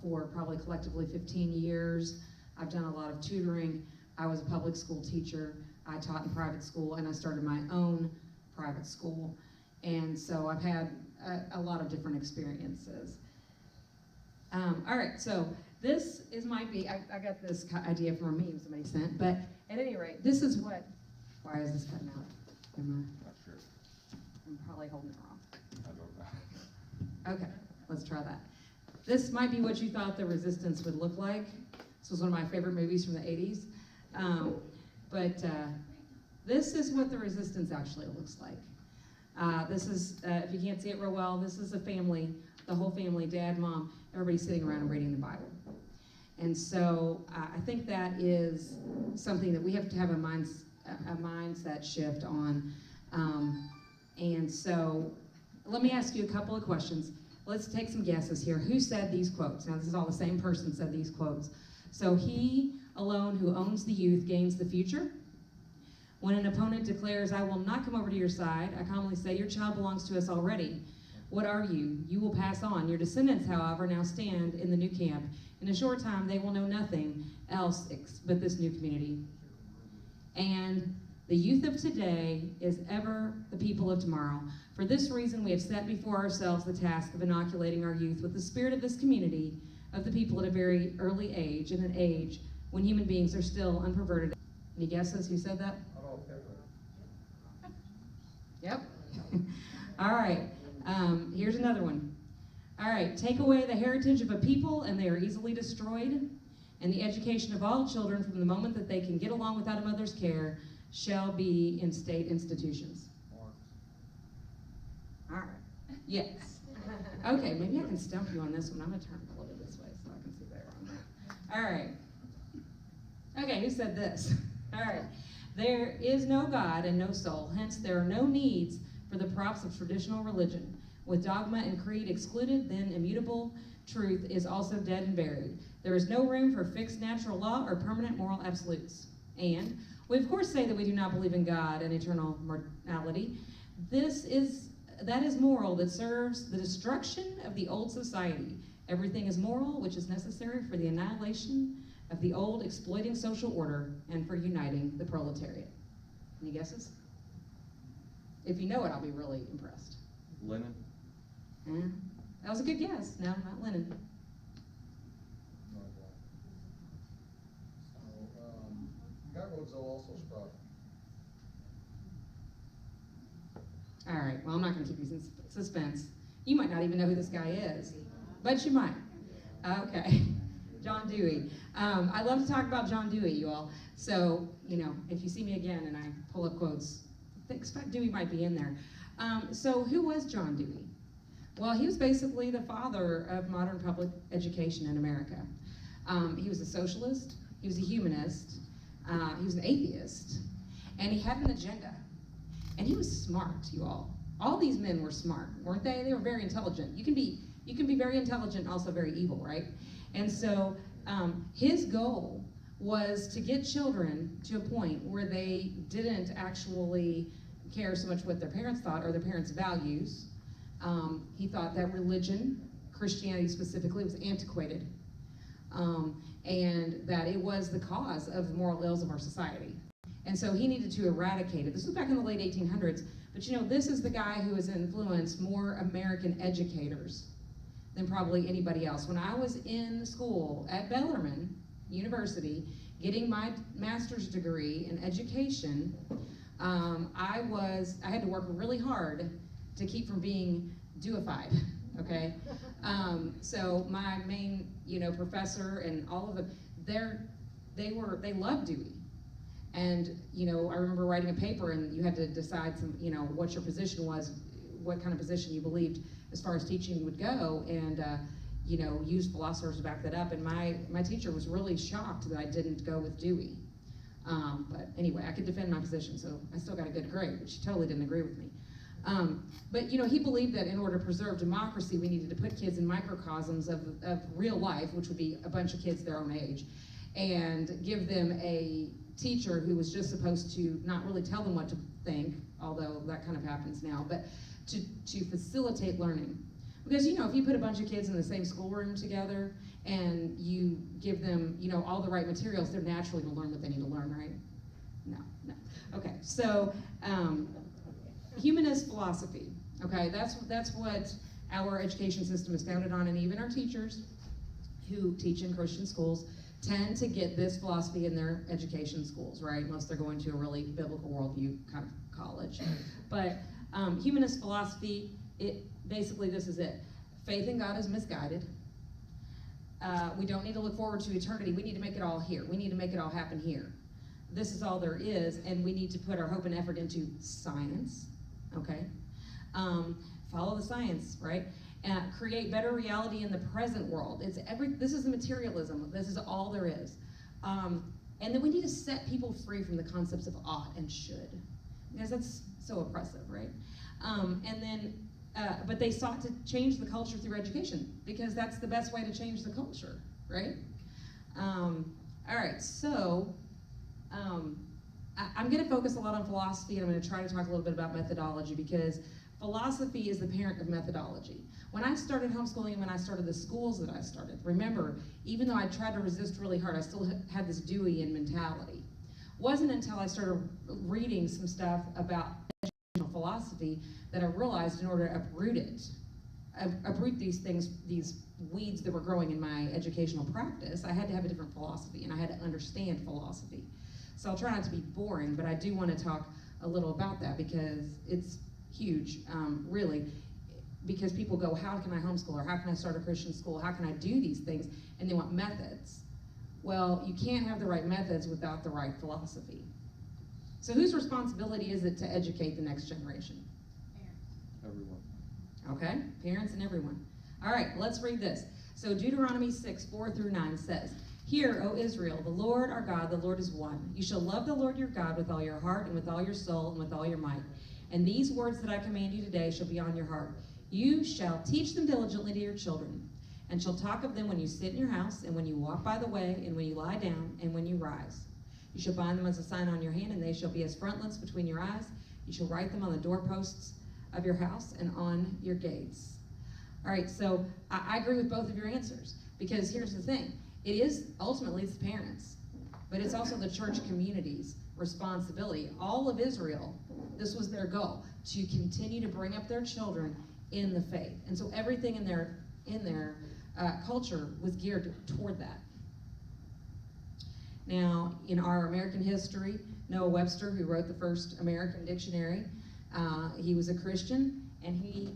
for probably collectively 15 years. I've done a lot of tutoring. I was a public school teacher. I taught in private school, and I started my own private school. And so I've had a lot of different experiences. All right, so this is I got this idea from a meme somebody sent, but at any rate, this is what, why is this cutting out? Not sure. I'm probably holding it wrong. I don't know. Okay, let's try that. This might be what you thought The Resistance would look like. This was one of my favorite movies from the 80s. This is what The Resistance actually looks like. This is, if you can't see it real well, this is a family, the whole family, dad, mom, everybody sitting around and reading the Bible. And so I think that is something that we have to have a mindset shift on. And so, let me ask you a couple of questions. Let's take some guesses here. Who said these quotes? Now, this is all the same person said these quotes. So, he alone who owns the youth gains the future. When an opponent declares, I will not come over to your side, I calmly say, your child belongs to us already. What are you? You will pass on. Your descendants, however, now stand in the new camp. In a short time, they will know nothing else but this new community. And the youth of today is ever the people of tomorrow. For this reason, we have set before ourselves the task of inoculating our youth with the spirit of this community, of the people at a very early age, in an age when human beings are still unperverted. Any guesses who said that? Yep. All right. Here's another one. All right. Take away the heritage of a people, and they are easily destroyed. And the education of all children, from the moment that they can get along without a mother's care, shall be in state institutions. All right. Yes. Okay. Maybe I can stump you on this one. I'm gonna turn a little bit this way so I can see better on that. All right. Okay. Who said this? All right. There is no God and no soul, hence there are no needs for the props of traditional religion. With dogma and creed excluded, then immutable truth is also dead and buried. There is no room for fixed natural law or permanent moral absolutes. And we of course say that we do not believe in God and eternal mortality. That is moral that serves the destruction of the old society. Everything is moral, which is necessary for the annihilation of the old exploiting social order and for uniting the proletariat. Any guesses? If you know it, I'll be really impressed. Lenin? That was a good guess. No, not Lenin. Guy wrote so also Sprout. All right, well, I'm not going to keep you in suspense. You might not even know who this guy is, but you might. Okay, John Dewey. I love to talk about John Dewey, you all. So, if you see me again and I pull up quotes, expect Dewey might be in there. So who was John Dewey? Well, he was basically the father of modern public education in America. He was a socialist, he was a humanist, he was an atheist, and he had an agenda. And he was smart, you all. All these men were smart, weren't they? They were very intelligent. You can be very intelligent and also very evil, right? And so his goal was to get children to a point where they didn't actually care so much what their parents thought or their parents' values. He thought that religion, Christianity specifically, was antiquated, and that it was the cause of the moral ills of our society. And so he needed to eradicate it. This was back in the late 1800s, but this is the guy who has influenced more American educators than probably anybody else. When I was in school at Bellarmine University, getting my master's degree in education, I had to work really hard to keep from being Dewified, okay? So my main, professor and all of them, they loved Dewey. And, I remember writing a paper and you had to decide what your position was, what kind of position you believed as far as teaching would go, and, use philosophers to back that up. And my teacher was really shocked that I didn't go with Dewey. But anyway, I could defend my position, so I still got a good grade, but she totally didn't agree with me. But he believed that in order to preserve democracy, we needed to put kids in microcosms of real life, which would be a bunch of kids their own age, and give them a teacher who was just supposed to not really tell them what to think, although that kind of happens now, but to facilitate learning. Because, if you put a bunch of kids in the same schoolroom together and you give them, all the right materials, they're naturally going to learn what they need to learn, right? No. Okay, so humanist philosophy, okay, that's what our education system is founded on, and even our teachers who teach in Christian schools tend to get this philosophy in their education schools, right? Unless they're going to a really biblical worldview kind of college. But humanist philosophy, basically this is it. Faith in God is misguided. We don't need to look forward to eternity. We need to make it all here. We need to make it all happen here. This is all there is, and we need to put our hope and effort into science, okay? Follow the science, right? Create better reality in the present world. This is the materialism. This is all there is. And then we need to set people free from the concepts of ought and should, because that's so oppressive, right? But they sought to change the culture through education because that's the best way to change the culture, right? All right, so I'm going to focus a lot on philosophy, and I'm going to try to talk a little bit about methodology because philosophy is the parent of methodology. When I started homeschooling and when I started the schools that I started, remember, even though I tried to resist really hard, I still had this Deweyan mentality. Wasn't until I started reading some stuff about educational philosophy that I realized in order to uproot these things, these weeds that were growing in my educational practice, I had to have a different philosophy, and I had to understand philosophy. So I'll try not to be boring, but I do want to talk a little about that because it's huge, really, because people go, how can I homeschool, or how can I start a Christian school, how can I do these things, and they want methods. Well, you can't have the right methods without the right philosophy. So whose responsibility is it to educate the next generation? Everyone. Okay, parents and everyone. All right, let's read this. So Deuteronomy 6:4-9 says, "Hear, O Israel, the Lord our God, the Lord is one. You shall love the Lord your God with all your heart and with all your soul and with all your might. And these words that I command you today shall be on your heart. You shall teach them diligently to your children, and shall talk of them when you sit in your house, and when you walk by the way, and when you lie down, and when you rise. You shall bind them as a sign on your hand, and they shall be as frontlets between your eyes. You shall write them on the doorposts of your house and on your gates." All right, so I agree with both of your answers, because here's the thing. It is, ultimately, it's the parents, but it's also the church community's responsibility. All of Israel, this was their goal, to continue to bring up their children in the faith. And so everything in their culture was geared toward that. Now, in our American history, Noah Webster, who wrote the first American dictionary, he was a Christian, and he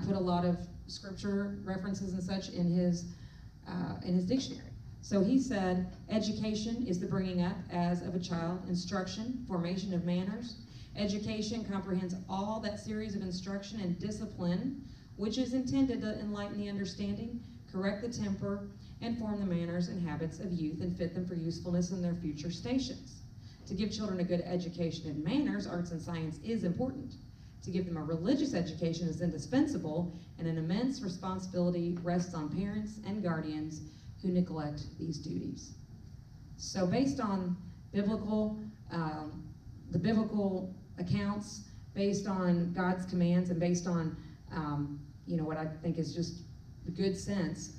put a lot of scripture references and such in his dictionary. So he said, education is the bringing up as of a child, instruction, formation of manners. Education comprehends all that series of instruction and discipline which is intended to enlighten the understanding, correct the temper, and form the manners and habits of youth and fit them for usefulness in their future stations. To give children a good education in manners, arts, and science is important. To give them a religious education is indispensable, and an immense responsibility rests on parents and guardians who neglect these duties. So based on biblical, the biblical accounts, based on God's commands, and based on what I think is just good sense,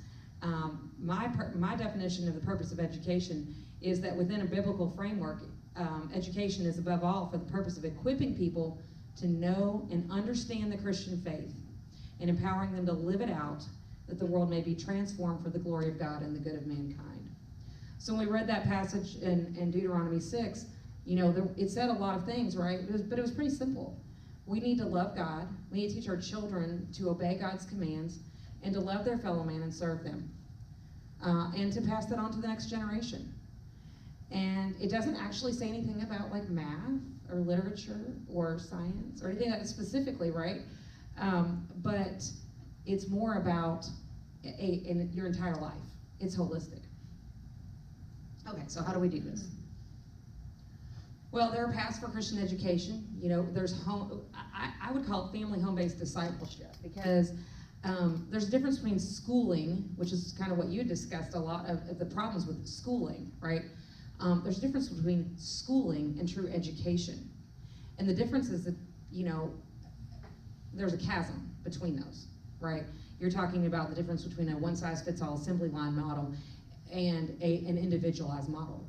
my definition of the purpose of education is that within a biblical framework, education is above all for the purpose of equipping people to know and understand the Christian faith and empowering them to live it out, that the world may be transformed for the glory of God and the good of mankind. So when we read that passage in Deuteronomy 6, it said a lot of things, right? But it was pretty simple. We need to love God. We need to teach our children to obey God's commands and to love their fellow man and serve them, and to pass that on to the next generation. And it doesn't actually say anything about like math or literature or science or anything that specifically, right? But it's more about in your entire life. It's holistic. Okay, so how do we do this? Well, there are paths for Christian education. There's I would call it family home-based discipleship, because there's a difference between schooling, which is kind of what you discussed a lot of the problems with schooling, right? There's a difference between schooling and true education. And the difference is that, there's a chasm between those, right? You're talking about the difference between a one-size-fits-all assembly line model and an individualized model.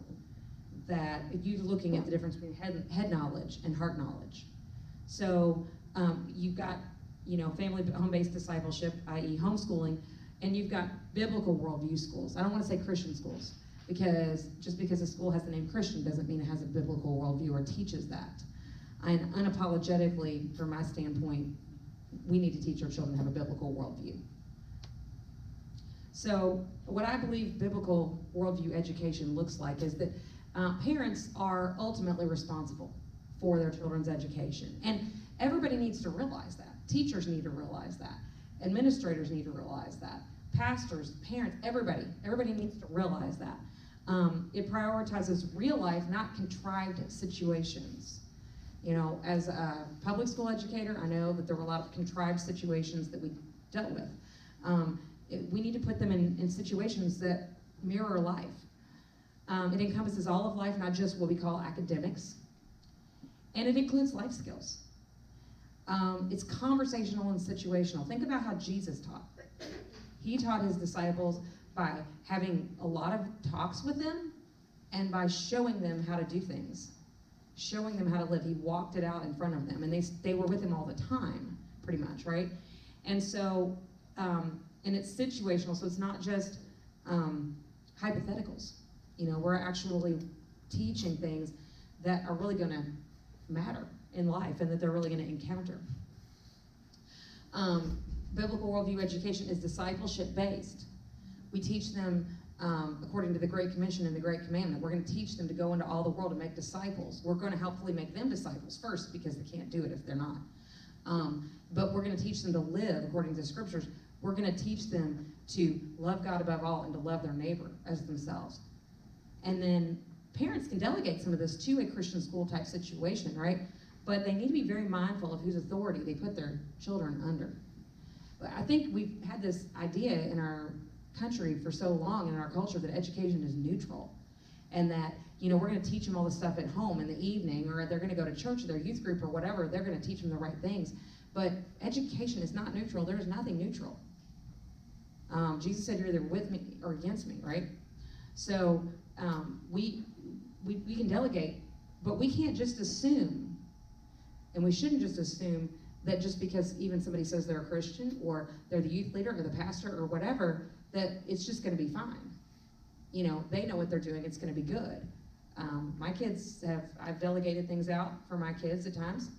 That you're looking at the difference between head knowledge and heart knowledge. So you've got, family home-based discipleship, i.e. homeschooling, and you've got biblical worldview schools. I don't want to say Christian schools, because just because a school has the name Christian doesn't mean it has a biblical worldview or teaches that. And unapologetically, from my standpoint, we need to teach our children to have a biblical worldview. So what I believe biblical worldview education looks like is that parents are ultimately responsible for their children's education. And everybody needs to realize that. Teachers need to realize that. Administrators need to realize that. Pastors, parents, everybody needs to realize that. It prioritizes real life, not contrived situations. You know, as a public school educator, I know that there were a lot of contrived situations that we dealt with. We need to put them in situations that mirror life. It encompasses all of life, not just what we call academics, and it includes life skills. It's conversational and situational. Think about how Jesus taught. He taught his disciples by having a lot of talks with them and by showing them how to do things, showing them how to live. He walked it out in front of them, and they were with him all the time, pretty much, right? And so, and it's situational, so it's not just hypotheticals. You know, we're actually teaching things that are really going to matter in life and that they're really going to encounter. Biblical worldview education is discipleship based. We teach them according to the Great Commission and the Great Commandment. We're going to teach them to go into all the world and make disciples. We're going to helpfully make them disciples first, because they can't do it if they're not. But we're going to teach them to live according to the scriptures. We're going to teach them to love God above all and to love their neighbor as themselves. And then parents can delegate some of this to a Christian school type situation, right? But they need to be very mindful of whose authority they put their children under. But I think we've had this idea in our country for so long, in our culture, that education is neutral. And that, you know, we're going to teach them all this stuff at home in the evening, or they're going to go to church or their youth group or whatever. They're going to teach them the right things. But education is not neutral. There is nothing neutral. Jesus said you're either with me or against me, right? So we can delegate, but we can't just assume, and we shouldn't just assume that just because even somebody says they're a Christian or they're the youth leader or the pastor or whatever, that it's just going to be fine. You know, they know what they're doing. It's going to be good. My kids I've delegated things out for my kids at times,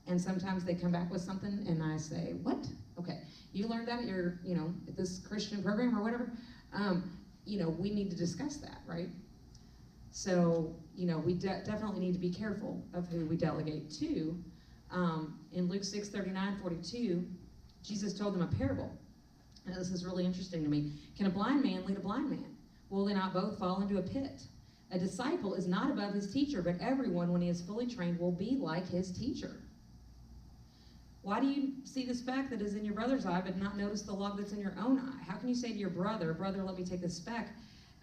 and sometimes they come back with something and I say, what? Okay, you learned that at your, you know, at this Christian program or whatever. You know, we need to discuss that, right? So, you know, we definitely need to be careful of who we delegate to. In Luke 6:39-42, Jesus told them a parable. Now, this is really interesting to me. Can a blind man lead a blind man? Will they not both fall into a pit? A disciple is not above his teacher, but everyone, when he is fully trained, will be like his teacher. Why do you see the speck that is in your brother's eye, but not notice the log that's in your own eye? How can you say to your brother, brother, let me take the speck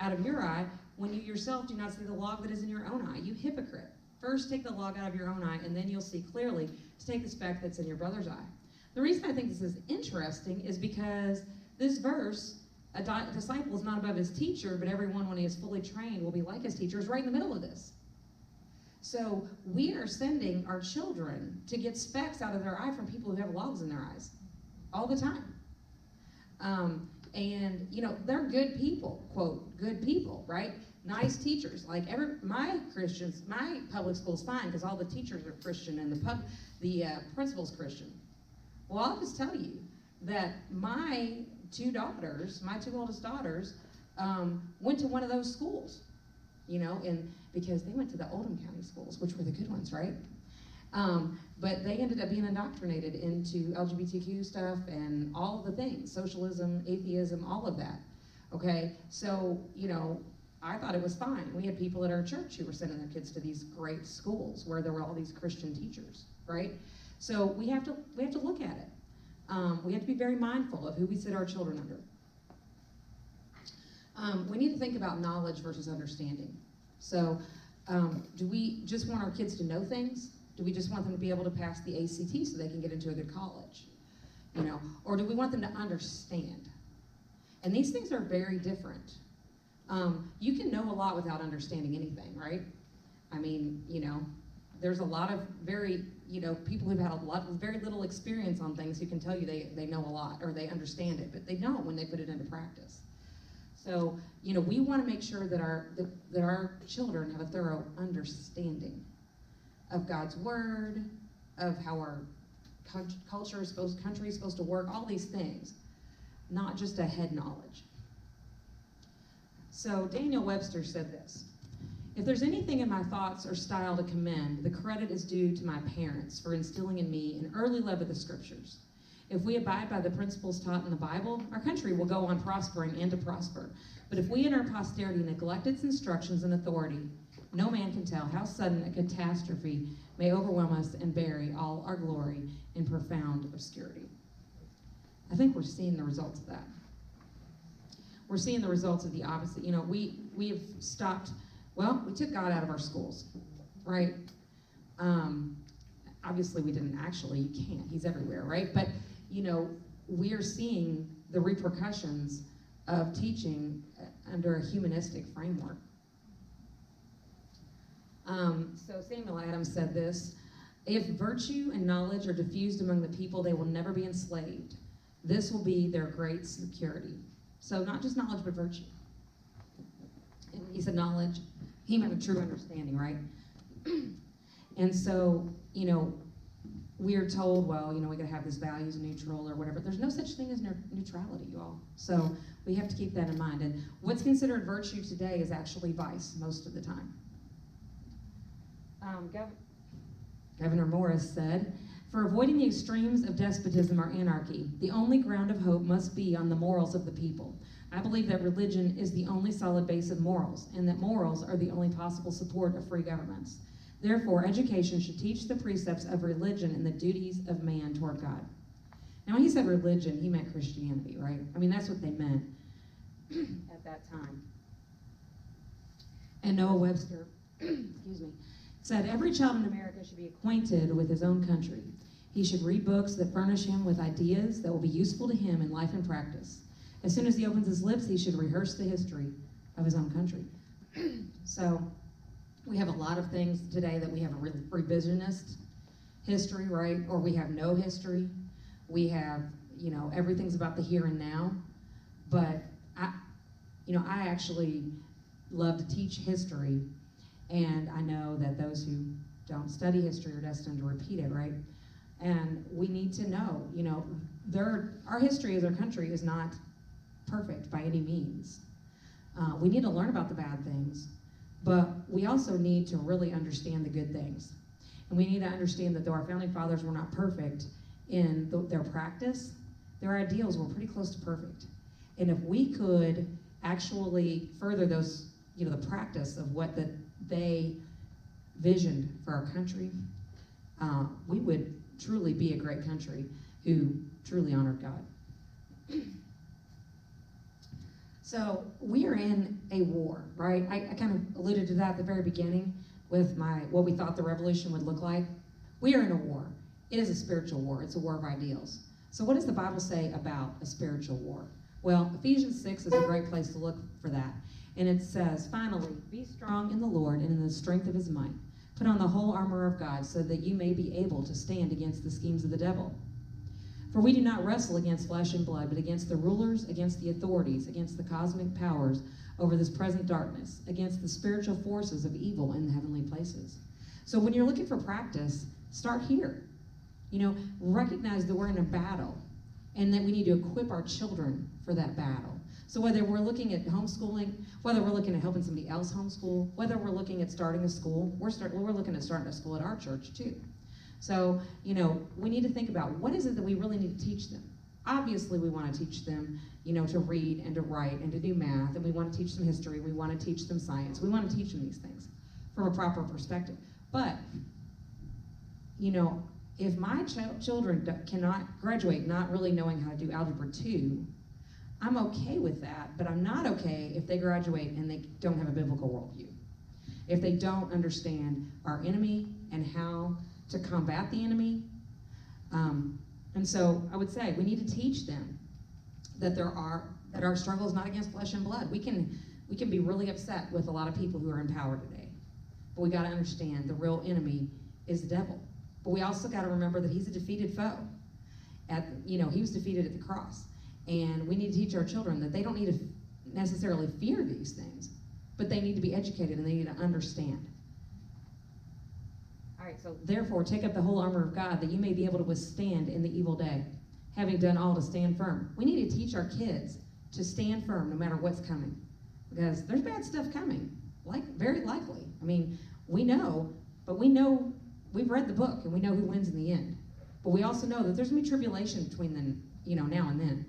out of your eye, when you yourself do not see the log that is in your own eye? You hypocrite. First take the log out of your own eye, and then you'll see clearly to take the speck that's in your brother's eye. The reason I think this is interesting is because this verse, a disciple is not above his teacher, but everyone, when he is fully trained, will be like his teacher, is right in the middle of this. So we are sending our children to get specks out of their eye from people who have logs in their eyes all the time. And, you know, they're good people, quote, good people, right? Nice teachers. Like my public school's fine because all the teachers are Christian and the principal's Christian. Well, I'll just tell you that my two oldest daughters, went to one of those schools, you know, and because they went to the Oldham County schools, which were the good ones, right? But they ended up being indoctrinated into LGBTQ stuff and all of the things, socialism, atheism, all of that, okay? So, you know, I thought it was fine. We had people at our church who were sending their kids to these great schools where there were all these Christian teachers, right? So we have to look at it. We have to be very mindful of who we sit our children under. We need to think about knowledge versus understanding. So do we just want our kids to know things? Do we just want them to be able to pass the ACT so they can get into a good college? You know, or do we want them to understand? And these things are very different. You can know a lot without understanding anything, right? I mean, you know, there's a lot of people who've had very little experience on things who can tell you they know a lot or they understand it, but they don't when they put it into practice. So, you know, we want to make sure that our children have a thorough understanding of God's word, of how our country is supposed to work, all these things, not just a head knowledge. So Daniel Webster said this: if there's anything in my thoughts or style to commend, the credit is due to my parents for instilling in me an early love of the scriptures. If we abide by the principles taught in the Bible, our country will go on prospering and to prosper. But if we and our posterity neglect its instructions and authority, No man can tell how sudden a catastrophe may overwhelm us and bury all our glory in profound obscurity. I think we're seeing the results of that. We're seeing the results of the opposite. You know, we have stopped, well, we took God out of our schools, right? Obviously we didn't actually, you can't, he's everywhere, right? But, you know, we are seeing the repercussions of teaching under a humanistic framework. So Samuel Adams said this: if virtue and knowledge are diffused among the people, they will never be enslaved. This will be their great security. So not just knowledge, but virtue. And he said knowledge, he meant a true understanding, right? And so, you know, we are told, well, you know, we gotta have this values neutral or whatever. There's no such thing as neutrality, you all. So we have to keep that in mind. And what's considered virtue today is actually vice most of the time. Governor Morris said, for avoiding the extremes of despotism or anarchy, the only ground of hope must be on the morals of the people. I believe that religion is the only solid base of morals, and that morals are the only possible support of free governments. Therefore, education should teach the precepts of religion and the duties of man toward God. Now, when he said religion, he meant Christianity, right? I mean, that's what they meant at that time. And Noah Webster, excuse me, said, every child in America should be acquainted with his own country. He should read books that furnish him with ideas that will be useful to him in life and practice. As soon as he opens his lips, he should rehearse the history of his own country. So we have a lot of things today that we have a revisionist history, right? Or we have no history. We have, you know, everything's about the here and now. But I actually love to teach history. And I know that those who don't study history are destined to repeat it, right? And we need to know, you know, our history as our country is not perfect by any means. We need to learn about the bad things, but we also need to really understand the good things. And we need to understand that though our founding fathers were not perfect in their practice, their ideals were pretty close to perfect. And if we could actually further those, you know, the practice of what they visioned for our country, we would truly be a great country who truly honored God. So we are in a war, right? I kind of alluded to that at the very beginning with what we thought the revolution would look like. We are in a war. It is a spiritual war. It's a war of ideals. So what does the Bible say about a spiritual war? Well, Ephesians 6 is a great place to look for that. And it says, finally, be strong in the Lord and in the strength of his might. Put on the whole armor of God so that you may be able to stand against the schemes of the devil. For we do not wrestle against flesh and blood, but against the rulers, against the authorities, against the cosmic powers over this present darkness, against the spiritual forces of evil in the heavenly places. So when you're looking for practice, start here. You know, recognize that we're in a battle and that we need to equip our children for that battle. So whether we're looking at homeschooling, whether we're looking at helping somebody else homeschool, whether we're looking at starting a school, we're looking at starting a school at our church too. So, you know, we need to think about what is it that we really need to teach them. Obviously, we want to teach them, you know, to read and to write and to do math, and we want to teach them history, we want to teach them science, we want to teach them these things from a proper perspective. But, you know, if my children cannot graduate not really knowing how to do Algebra 2, I'm okay with that, but I'm not okay if they graduate and they don't have a biblical worldview. If they don't understand our enemy and how to combat the enemy. And so I would say we need to teach them that our struggle is not against flesh and blood. We can be really upset with a lot of people who are in power today, but we got to understand the real enemy is the devil. But we also got to remember that he's a defeated foe. He was defeated at the cross. And we need to teach our children that they don't need to necessarily fear these things, but they need to be educated and they need to understand. All right, so therefore, take up the whole armor of God that you may be able to withstand in the evil day, having done all to stand firm. We need to teach our kids to stand firm no matter what's coming, because there's bad stuff coming, very likely. I mean, we know, but we know, we've read the book and we know who wins in the end. But we also know that there's going to be tribulation between now and then.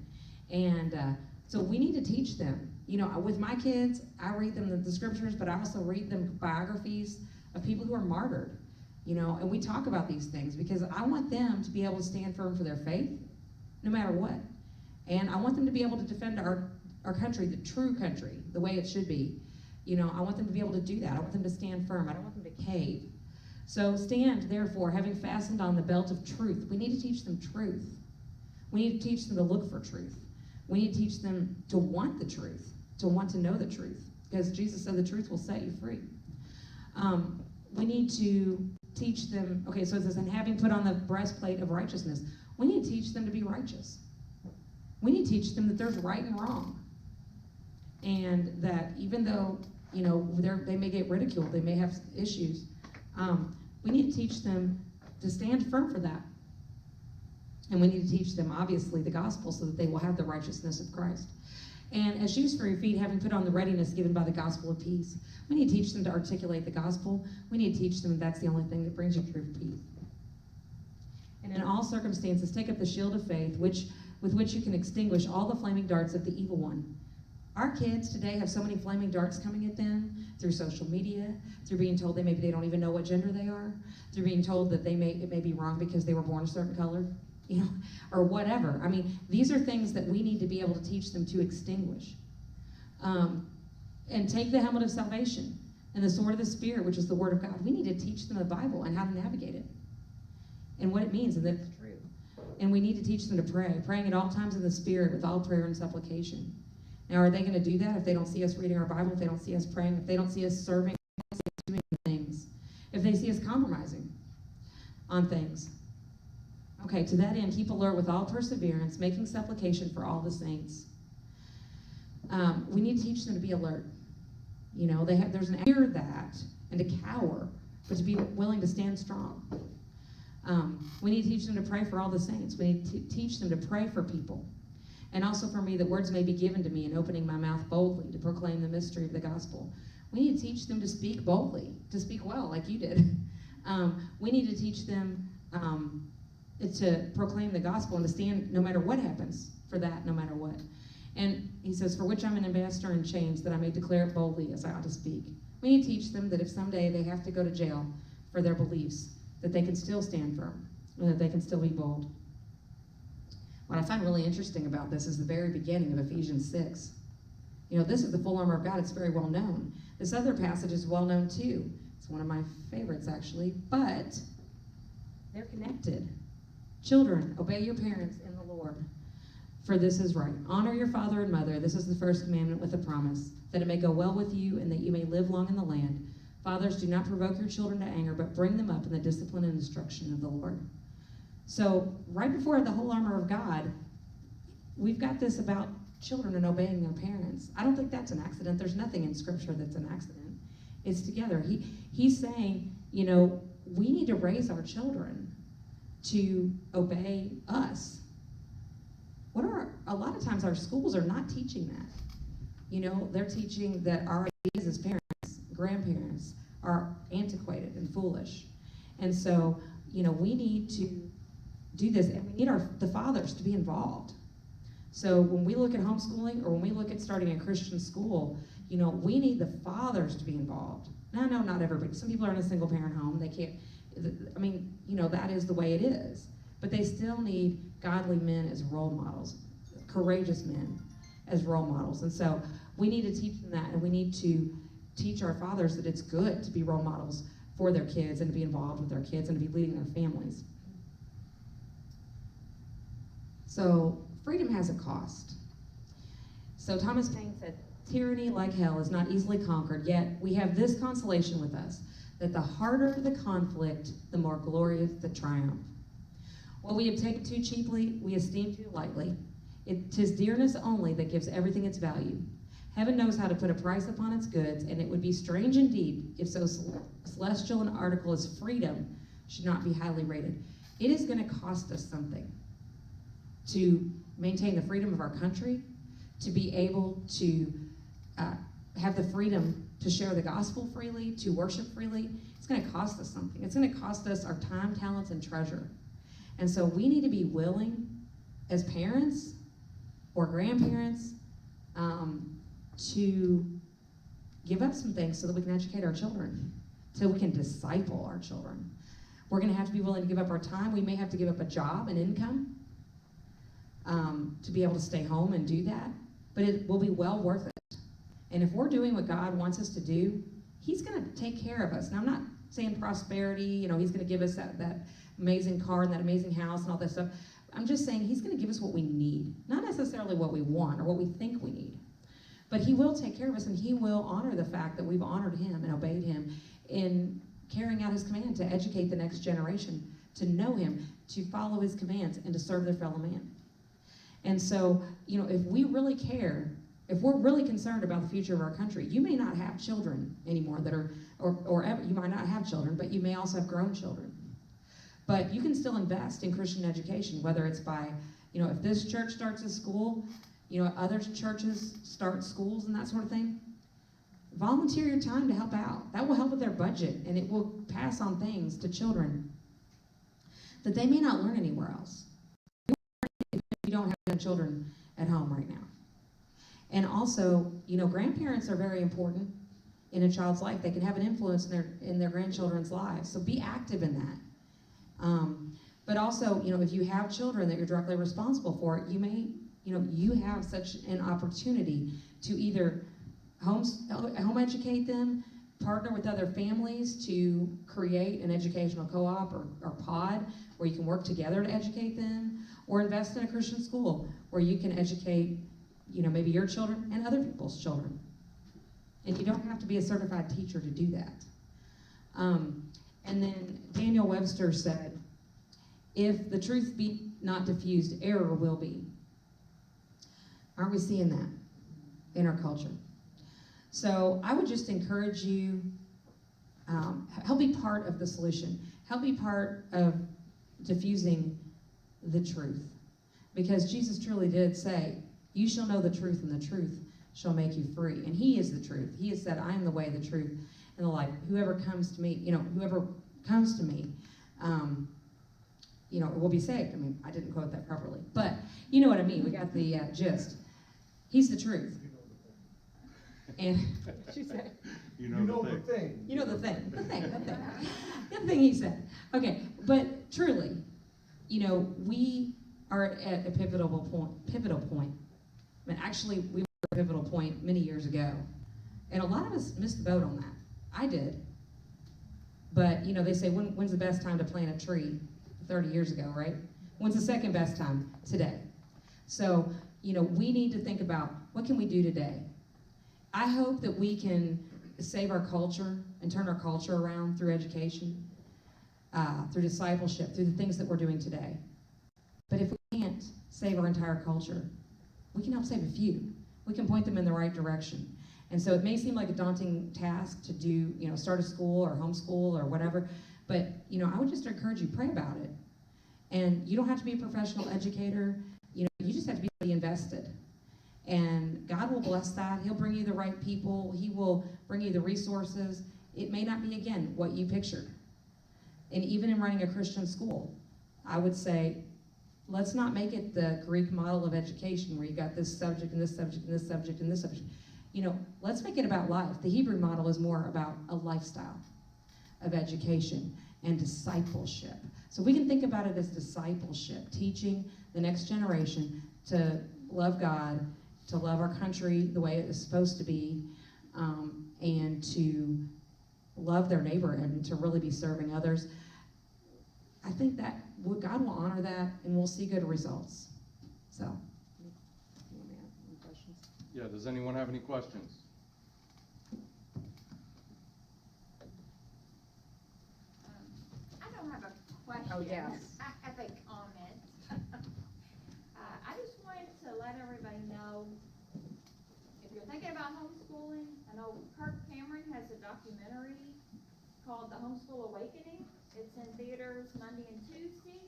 And so we need to teach them You know, with my kids, I read them the scriptures, but I also read them biographies of people who are martyred. You know, and we talk about these things because I want them to be able to stand firm for their faith, no matter what. And I want them to be able to defend our country, the true country, the way it should be. You know, I want them to be able to do that. I want them to stand firm. I don't want them to cave. So stand, therefore, having fastened on the belt of truth. We need to teach them truth. We need to teach them to look for truth. We need to teach them to want the truth, to want to know the truth. Because Jesus said the truth will set you free. We need to teach them, okay, so it says, and having put on the breastplate of righteousness, we need to teach them to be righteous. We need to teach them that there's right and wrong. And that even though, you know, they may get ridiculed, they may have issues, we need to teach them to stand firm for that. And we need to teach them, obviously, the gospel so that they will have the righteousness of Christ. And as shoes for your feet, having put on the readiness given by the gospel of peace. We need to teach them to articulate the gospel. We need to teach them that that's the only thing that brings you true peace. And in all circumstances, take up the shield of faith, with which you can extinguish all the flaming darts of the evil one. Our kids today have so many flaming darts coming at them through social media, through being told maybe they don't even know what gender they are, through being told that it may be wrong because they were born a certain color, you know, or whatever. I mean, these are things that we need to be able to teach them to extinguish. And take the helmet of salvation and the sword of the Spirit, which is the word of God. We need to teach them the Bible and how to navigate it and what it means and that it's true. And we need to teach them to pray, praying at all times in the Spirit with all prayer and supplication. Now, are they going to do that if they don't see us reading our Bible, if they don't see us praying, if they don't see us serving, if they don't see us doing things, if they see us compromising on things? Okay, to that end, keep alert with all perseverance, making supplication for all the saints. We need to teach them to be alert. You know, there's an fear that and to cower, but to be willing to stand strong. We need to teach them to pray for all the saints. We need to teach them to pray for people. And also for me, that words may be given to me in opening my mouth boldly to proclaim the mystery of the gospel. We need to teach them to speak boldly, to speak well like you did. We need to teach them to proclaim the gospel and to stand no matter what happens for that, no matter what. And he says, for which I'm an ambassador in chains, that I may declare it boldly as I ought to speak. We need to teach them that if someday they have to go to jail for their beliefs, that they can still stand firm and that they can still be bold. What I find really interesting about this is the very beginning of Ephesians 6. You know, this is the full armor of God. It's very well known. This other passage is well known too. It's one of my favorites, actually, but they're connected. Children, obey your parents in the Lord, for this is right. Honor your father and mother. This is the first commandment with a promise, that it may go well with you and that you may live long in the land. Fathers, do not provoke your children to anger, but bring them up in the discipline and instruction of the Lord. So right before the whole armor of God, we've got this about children and obeying their parents. I don't think that's an accident. There's nothing in Scripture that's an accident. It's together. He's saying, you know, we need to raise our children to obey us. A lot of times our schools are not teaching that. You know, they're teaching that our ideas as parents, grandparents, are antiquated and foolish. And so, you know, we need to do this, and we need the fathers to be involved. So when we look at homeschooling or when we look at starting a Christian school, you know, we need the fathers to be involved. Now, no, not everybody. Some people are in a single parent home. They can't, I mean, you know, that is the way it is. But they still need godly men as role models, courageous men as role models. And so we need to teach them that, and we need to teach our fathers that it's good to be role models for their kids and to be involved with their kids and to be leading their families. So freedom has a cost. So Thomas Paine said, tyranny like hell is not easily conquered, yet we have this consolation with us, that the harder the conflict, the more glorious the triumph. What we have taken too cheaply, we esteem too lightly. 'Tis dearness only that gives everything its value. Heaven knows how to put a price upon its goods, and it would be strange indeed if so celestial an article as freedom should not be highly rated. It is going to cost us something to maintain the freedom of our country, to be able to have the freedom to share the gospel freely, to worship freely. It's going to cost us something. It's going to cost us our time, talents, and treasure. And so we need to be willing as parents or grandparents to give up some things so that we can educate our children, so we can disciple our children. We're going to have to be willing to give up our time. We may have to give up a job and income to be able to stay home and do that, but it will be well worth it. And if we're doing what God wants us to do, He's going to take care of us. And I'm not saying prosperity, you know, He's going to give us that amazing car and that amazing house and all that stuff. I'm just saying He's going to give us what we need, not necessarily what we want or what we think we need. But He will take care of us, and He will honor the fact that we've honored Him and obeyed Him in carrying out His command to educate the next generation, to know Him, to follow His commands, and to serve their fellow man. And so, you know, if we really care, if we're really concerned about the future of our country, you may not have children anymore that are, or ever, you might not have children, but you may also have grown children. But you can still invest in Christian education, whether it's by, you know, if this church starts a school, you know, other churches start schools and that sort of thing. Volunteer your time to help out. That will help with their budget, and it will pass on things to children that they may not learn anywhere else. If you don't have children at home right now. And also, you know, grandparents are very important in a child's life. They can have an influence in their grandchildren's lives. So be active in that. But also, you know, if you have children that you're directly responsible for, you may, you know, you have such an opportunity to either home educate them, partner with other families to create an educational co-op or pod where you can work together to educate them, or invest in a Christian school where you can educate, you know, maybe your children and other people's children. And you don't have to be a certified teacher to do that. And then Daniel Webster said, if the truth be not diffused, error will be. Aren't we seeing that in our culture? So I would just encourage you, help be part of the solution. Help be part of diffusing the truth. Because Jesus truly did say, you shall know the truth, and the truth shall make you free. And He is the truth. He has said, I am the way, the truth, and the life. Whoever comes to me, you know, whoever comes to me, you know, will be saved. I mean, I didn't quote that properly, but you know what I mean. We got the gist. He's the truth. And she said, You know the thing. You know the thing. The thing he said. Okay, but truly, you know, we are at a pivotal point. I mean, actually, we were at a pivotal point many years ago, and a lot of us missed the boat on that. I did. But, you know, they say, when's the best time to plant a tree? 30 years ago, right? When's the second best time? Today. So, you know, we need to think about, what can we do today? I hope that we can save our culture and turn our culture around through education, through discipleship, through the things that we're doing today. But if we can't save our entire culture, we can help save a few. We can point them in the right direction. And so it may seem like a daunting task to do, you know, start a school or homeschool or whatever, but, you know, I would just encourage you, pray about it. And you don't have to be a professional educator. You know, you just have to be invested. And God will bless that. He'll bring you the right people. He will bring you the resources. It may not be, again, what you pictured. And even in running a Christian school, I would say, let's not make it the Greek model of education where you got this subject and this subject and this subject and this subject. You know, let's make it about life. The Hebrew model is more about a lifestyle of education and discipleship. So we can think about it as discipleship, teaching the next generation to love God, to love our country the way it is supposed to be, and to love their neighbor and to really be serving others. I think that God will honor that, and we'll see good results. So, any questions? Yeah, does anyone have any questions? I don't have a question. Oh, yes. I have a comment. I just wanted to let everybody know, if you're thinking about homeschooling, I know Kirk Cameron has a documentary called The Homeschool Awakening. It's in theaters Monday and Tuesday.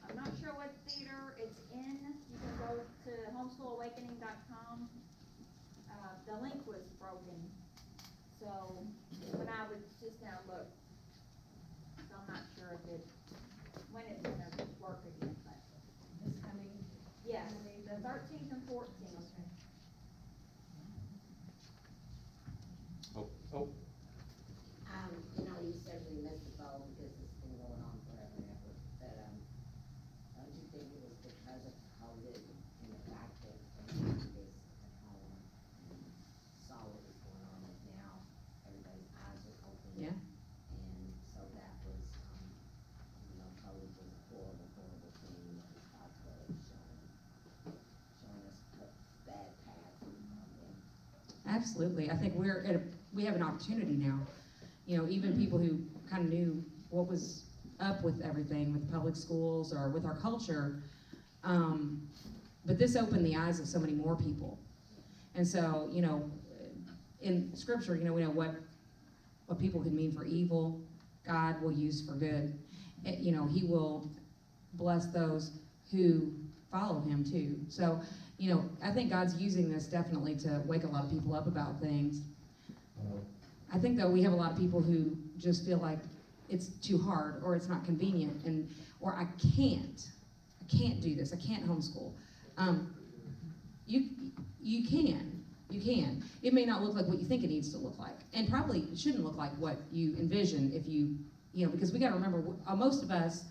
I'm not sure what theater it's in. You can go to homeschoolawakening.com. The link was broken, so when I was just now look, so I'm not sure if it, when it's gonna work again, but. This coming. Yes, the 13th and 14th. Oh, You know, you said we missed the boat because it's been going on forever and ever, but, don't you think it was because of COVID and the fact that everybody was at home and saw what was going on, that now everybody's eyes are open? Yeah. And so that was, you know, COVID was a horrible, horrible thing that was possibly showing us a bad path on them. Absolutely. I think we have an opportunity now. You know, even people who kind of knew what was up with everything, with public schools or with our culture, but this opened the eyes of so many more people. And so, you know, in Scripture, you know, we know what people can mean for evil, God will use for good. You know, He will bless those who follow Him too. So, you know, I think God's using this definitely to wake a lot of people up about things. I think, though, we have a lot of people who just feel like it's too hard or it's not convenient, or I can't do this. I can't homeschool. You can. It may not look like what you think it needs to look like, and probably it shouldn't look like what you envision if you know, because we got to remember, most of us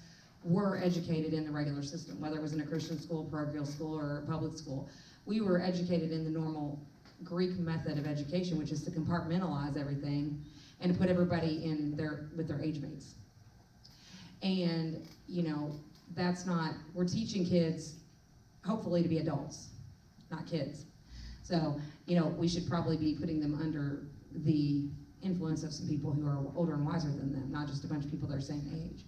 were educated in the regular system, whether it was in a Christian school, parochial school, or a public school. We were educated in the normal Greek method of education, which is to compartmentalize everything and to put everybody with their age mates. And, you know, we're teaching kids, hopefully, to be adults, not kids. So, you know, we should probably be putting them under the influence of some people who are older and wiser than them, not just a bunch of people that are same age.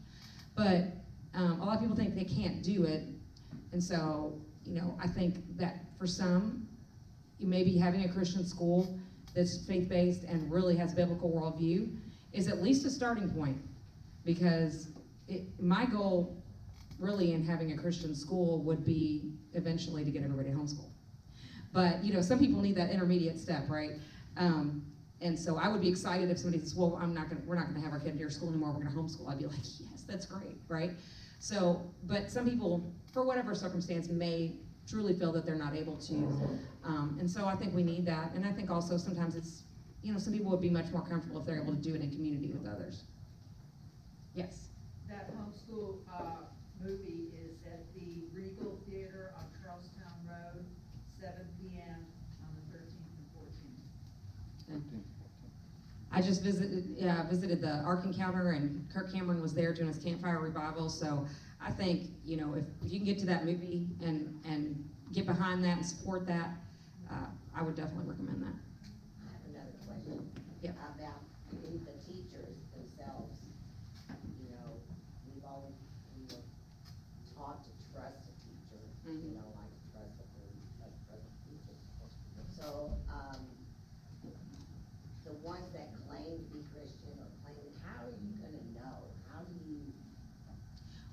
But a lot of people think they can't do it, and so, you know, I think that for some, maybe having a Christian school that's faith-based and really has a biblical worldview is at least a starting point, because my goal really in having a Christian school would be eventually to get everybody to homeschool. But, you know, some people need that intermediate step, right? And so I would be excited if somebody says, well, we're not gonna have our kid at your school anymore, we're gonna homeschool. I'd be like, yes, that's great, right? So, but some people, for whatever circumstance, may truly feel that they're not able to. And so I think we need that. And I think also sometimes it's, you know, some people would be much more comfortable if they're able to do it in community with others. Yes? That homeschool movie is at the Regal Theater on Charlestown Road, 7 p.m. on the 13th and 14th. I just visited the Ark Encounter, and Kirk Cameron was there doing his campfire revival. So I think, you know, if you can get to that movie and get behind that and support that, I would definitely recommend that. I have another question. Yeah. About the teachers themselves. You know, we were taught to trust a teacher, you know, like trust a teacher. So, the ones that claim to be Christian or claim, how are you gonna know? How do you?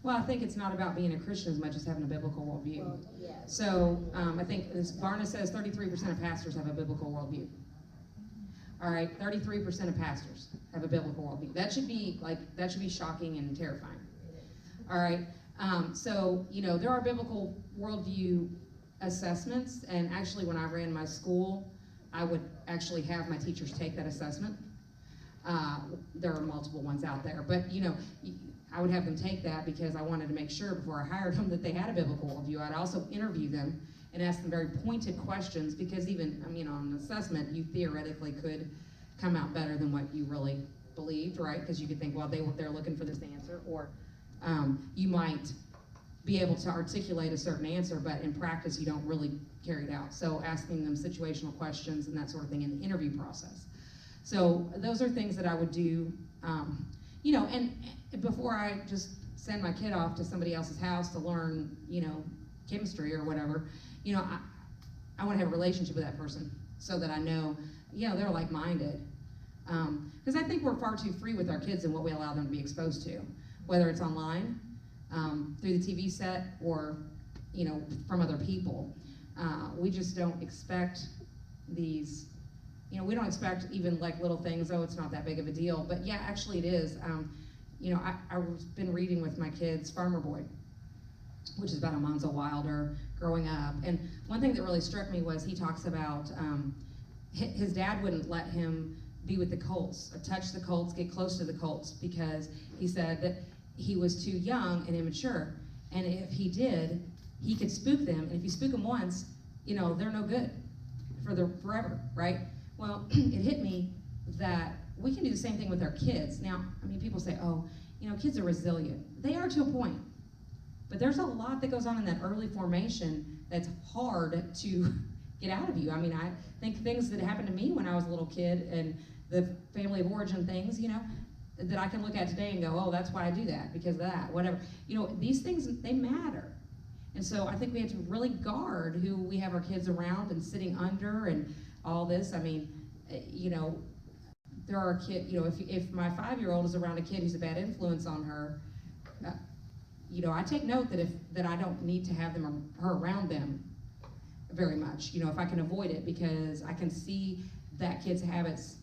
Well, I think it's not about being a Christian as much as having a biblical worldview. Well, yes. So I think, as Barna says, 33% of pastors have a biblical worldview. All right, 33% of pastors have a biblical worldview. That should be shocking and terrifying. All right, so, you know, there are biblical worldview assessments, and actually when I ran my school, I would actually have my teachers take that assessment. There are multiple ones out there, but, you know, I would have them take that because I wanted to make sure before I hired them that they had a biblical worldview. I'd also interview them and ask them very pointed questions, because even, I mean, on an assessment, you theoretically could come out better than what you really believed, right? Because you could think, well, they're looking for this answer, or you might be able to articulate a certain answer, but in practice you don't really carry it out. So asking them situational questions and that sort of thing in the interview process. So those are things that I would do, you know, and before I just send my kid off to somebody else's house to learn, you know, chemistry or whatever, you know, I want to have a relationship with that person so that I know, you know, they're like-minded. Because I think we're far too free with our kids in what we allow them to be exposed to, whether it's online, through the TV set, or, you know, from other people. We just don't expect these, you know, we don't expect even like little things, oh, it's not that big of a deal. But yeah, actually it is. You know, I've been reading with my kids Farmer Boy, which is about Almanzo Wilder growing up. And one thing that really struck me was he talks about his dad wouldn't let him be with the colts, or touch the colts, get close to the colts, because he said that he was too young and immature. And if he did, he could spook them. And if you spook them once, you know, they're no good forever, right? Well, it hit me that we can do the same thing with our kids. Now, I mean, people say, oh, you know, kids are resilient. They are to a point. But there's a lot that goes on in that early formation that's hard to get out of you. I mean, I think things that happened to me when I was a little kid and the family of origin things, you know, that I can look at today and go, oh, that's why I do that, because of that, whatever. You know, these things, they matter. And so I think we have to really guard who we have our kids around and sitting under and all this. I mean, you know, there are kids, you know, if my 5-year-old is around a kid who's a bad influence on her, you know, I take note that I don't need to have her around them very much, you know, if I can avoid it, because I can see that kid's habits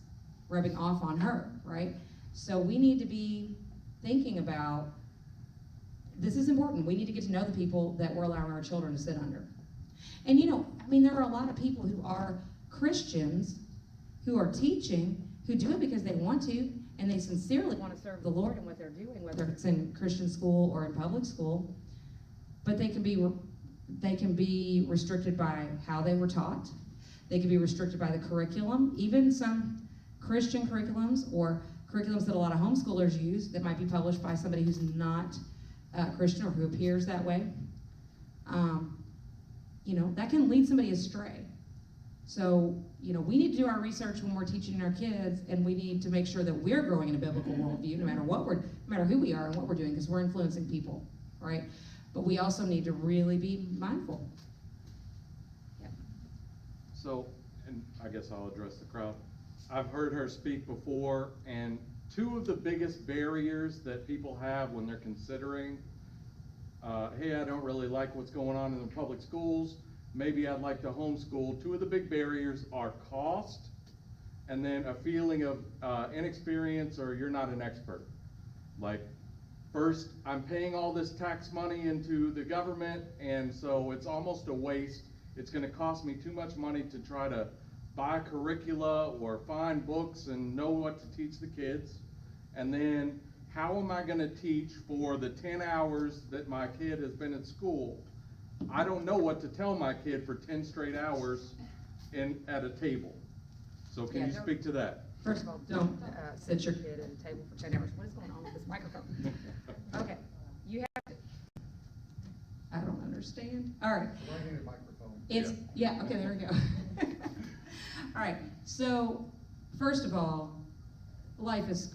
rubbing off on her, right? So we need to be thinking about, this is important. We need to get to know the people that we're allowing our children to sit under. And you know, I mean, there are a lot of people who are Christians, who are teaching, who do it because they want to, and they sincerely want to serve the Lord in what they're doing, whether it's in Christian school or in public school. But they can be restricted by how they were taught. They can be restricted by the curriculum, even some Christian curriculums or curriculums that a lot of homeschoolers use that might be published by somebody who's not Christian or who appears that way. You know, that can lead somebody astray. So, you know, we need to do our research when we're teaching our kids, and we need to make sure that we're growing in a biblical worldview, no matter who we are and what we're doing, because we're influencing people, right? But we also need to really be mindful. Yep. So, and I guess I'll address the crowd. I've heard her speak before, and two of the biggest barriers that people have when they're considering, hey, I don't really like what's going on in the public schools, maybe I'd like to homeschool. Two of the big barriers are cost, and then a feeling of inexperience, or you're not an expert. Like, first, I'm paying all this tax money into the government, and so it's almost a waste. It's going to cost me too much money to try to buy curricula or find books and know what to teach the kids. And then, how am I going to teach for the 10 hours that my kid has been at school? I don't know what to tell my kid for 10 straight hours at a table. So can you speak to that? First of all, don't sit your kid at a table for 10 hours. What is going on with this microphone? Okay, you have to, I don't understand. All right. Right-handed microphone. Yeah, okay, there we go. All right, so first of all, life is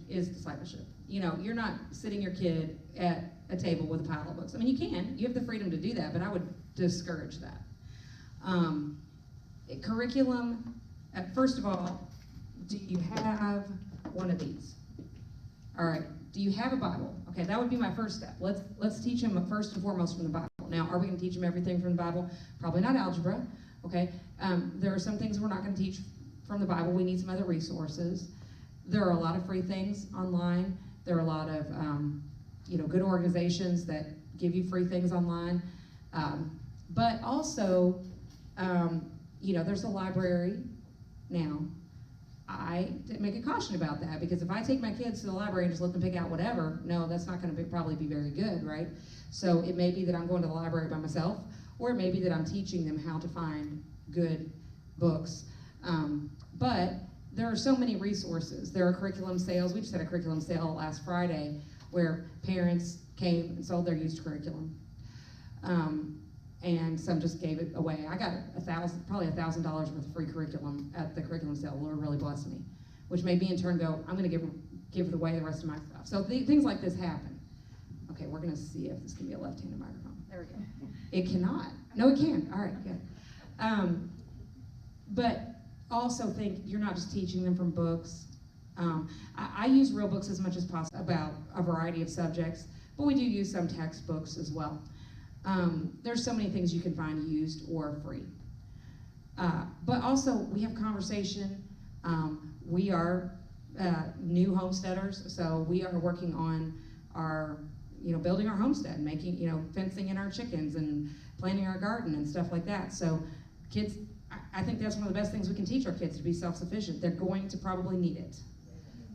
discipleship. You know, you're not sitting your kid at a table with a pile of books. I mean, you have the freedom to do that, but I would discourage that. Curriculum, first of all, do you have one of these? All right, do you have a Bible? Okay, that would be my first step. Let's teach them first and foremost from the Bible. Now, are we going to teach them everything from the Bible? Probably not algebra, okay? There are some things we're not going to teach from the Bible. We need some other resources. There are a lot of free things online. There are a lot of, good organizations that give you free things online. But also, there's a library now. I make a caution about that, because if I take my kids to the library and just let them pick out whatever, no, that's not going to probably be very good, right? So it may be that I'm going to the library by myself, or it may be that I'm teaching them how to find good books. But there are so many resources. There are curriculum sales. We just had a curriculum sale last Friday where parents came and sold their used curriculum. And some just gave it away. I got probably $1,000 worth of free curriculum at the curriculum sale. The Lord really blessed me, which made me in turn go, I'm going to give away the rest of my stuff. So things like this happen. Okay, we're going to see if this can be a left-handed microphone. There we go. It cannot. No, it can. All right, good. But also think you're not just teaching them from books. I use real books as much as possible about a variety of subjects, but we do use some textbooks as well. There's so many things you can find used or free. But also, we have conversation. We are new homesteaders, so we are working on our, building our homestead, making, fencing in our chickens and planting our garden and stuff like that. So kids I think that's one of the best things we can teach our kids, to be self-sufficient. They're going to probably need it.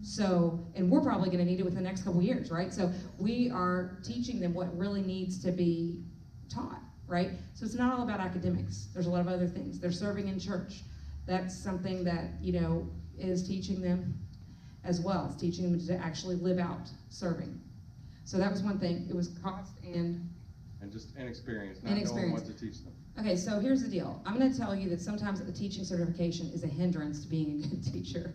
So, and we're probably going to need it within the next couple years, right? So we are teaching them what really needs to be taught, right? So it's not all about academics. There's a lot of other things. They're serving in church. That's something that, is teaching them as well. It's teaching them to actually live out serving. So that was one thing. It was cost and just inexperience, not knowing what to teach them. Okay, so here's the deal. I'm going to tell you that sometimes the teaching certification is a hindrance to being a good teacher.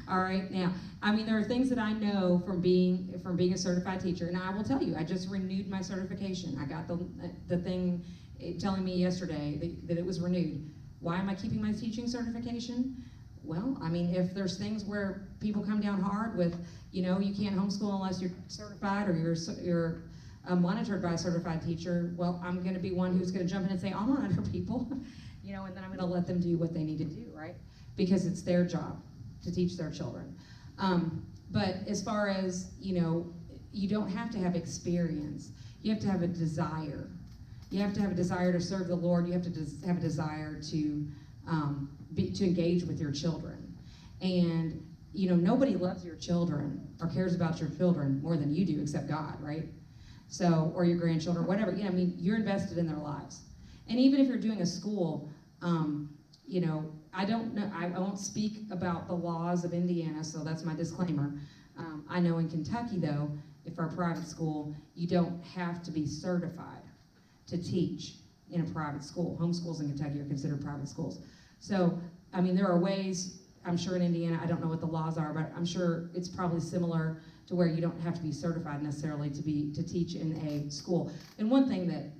All right, now, there are things that I know from being a certified teacher, and I will tell you, I just renewed my certification. I got the thing telling me yesterday that it was renewed. Why am I keeping my teaching certification? Well, if there's things where people come down hard with, you can't homeschool unless you're certified or you're monitored by a certified teacher, well, I'm going to be one who's going to jump in and say, I'll monitor people, and then I'm going to let them do what they need to do, right? Because it's their job to teach their children. But as far as, you don't have to have experience. You have to have a desire. You have to have a desire to serve the Lord. You have to have a desire to engage with your children. And, nobody loves your children or cares about your children more than you do, except God, right? So, or your grandchildren, whatever. You're invested in their lives. And even if you're doing a school, I don't know, I won't speak about the laws of Indiana, so that's my disclaimer. I know in Kentucky, though, if our private school, you don't have to be certified to teach in a private school. Homeschools in Kentucky are considered private schools. So, there are ways, I'm sure in Indiana, I don't know what the laws are, but I'm sure it's probably similar to where you don't have to be certified necessarily to teach in a school. And one thing that,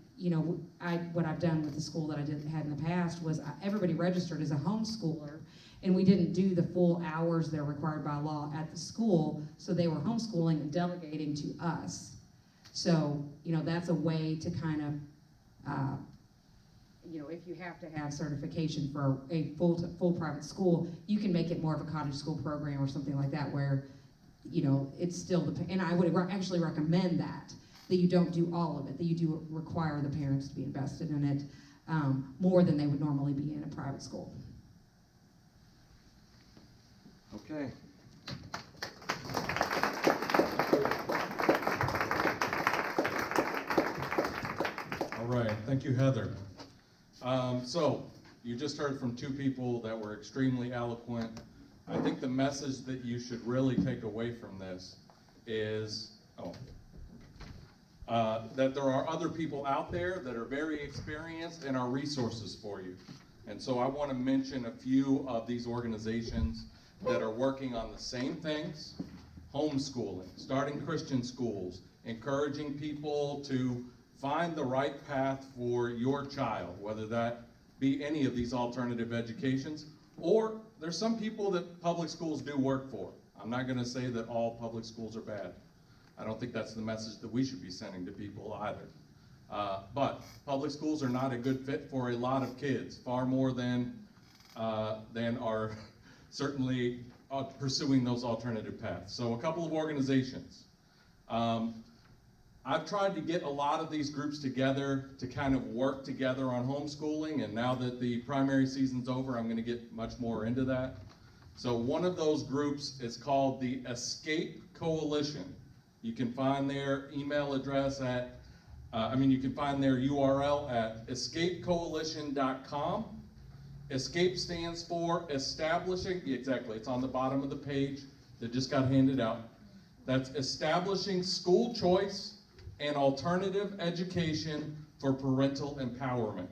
what I've done with the school that I had in the past was everybody registered as a homeschooler, and we didn't do the full hours that are required by law at the school, so they were homeschooling and delegating to us. So, that's a way to kind of, if you have to have certification for a full private school, you can make it more of a cottage school program or something like that where, it's still, and I would actually recommend that you don't do all of it, that you do require the parents to be invested in it more than they would normally be in a private school. Okay. All right, thank you, Heather. So, you just heard from two people that were extremely eloquent. I think the message that you should really take away from this is, that there are other people out there that are very experienced and are resources for you. And so I want to mention a few of these organizations that are working on the same things: homeschooling, starting Christian schools, encouraging people to find the right path for your child, whether that be any of these alternative educations, or there's some people that public schools do work for. I'm not going to say that all public schools are bad. I don't think that's the message that we should be sending to people either. But public schools are not a good fit for a lot of kids, far more than are certainly pursuing those alternative paths. So a couple of organizations. I've tried to get a lot of these groups together to kind of work together on homeschooling, and now that the primary season's over, I'm going to get much more into that. So one of those groups is called the Escape Coalition. You can find their email address at, you can find their URL at escapecoalition.com. Escape stands for establishing, exactly, it's on the bottom of the page that just got handed out. That's establishing school choice and alternative education for parental empowerment.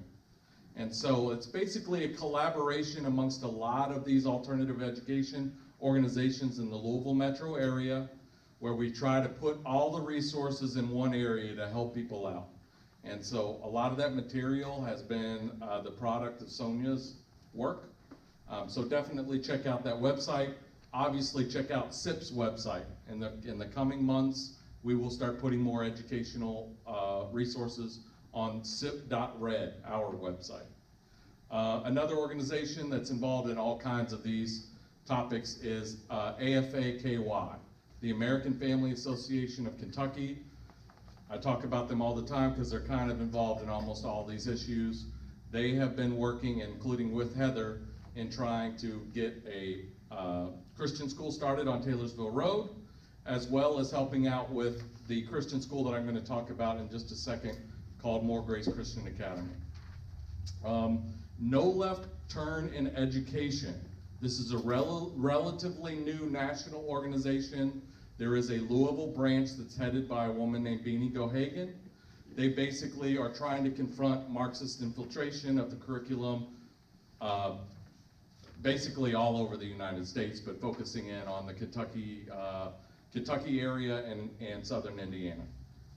And so it's basically a collaboration amongst a lot of these alternative education organizations in the Louisville metro area, where we try to put all the resources in one area to help people out. And so a lot of that material has been the product of Sonia's work. So definitely check out that website. Obviously check out SIP's website. In the coming months, we will start putting more educational resources on SIP.RED, our website. Another organization that's involved in all kinds of these topics is AFA-KY, the American Family Association of Kentucky. I talk about them all the time because they're kind of involved in almost all these issues. They have been working, including with Heather, in trying to get a Christian school started on Taylorsville Road, as well as helping out with the Christian school that I'm going to talk about in just a second, called More Grace Christian Academy. No Left Turn in Education. This is a relatively new national organization. There is a Louisville branch that's headed by a woman named Beanie Gohagan. They basically are trying to confront Marxist infiltration of the curriculum, basically all over the United States, but focusing in on the Kentucky area and southern Indiana.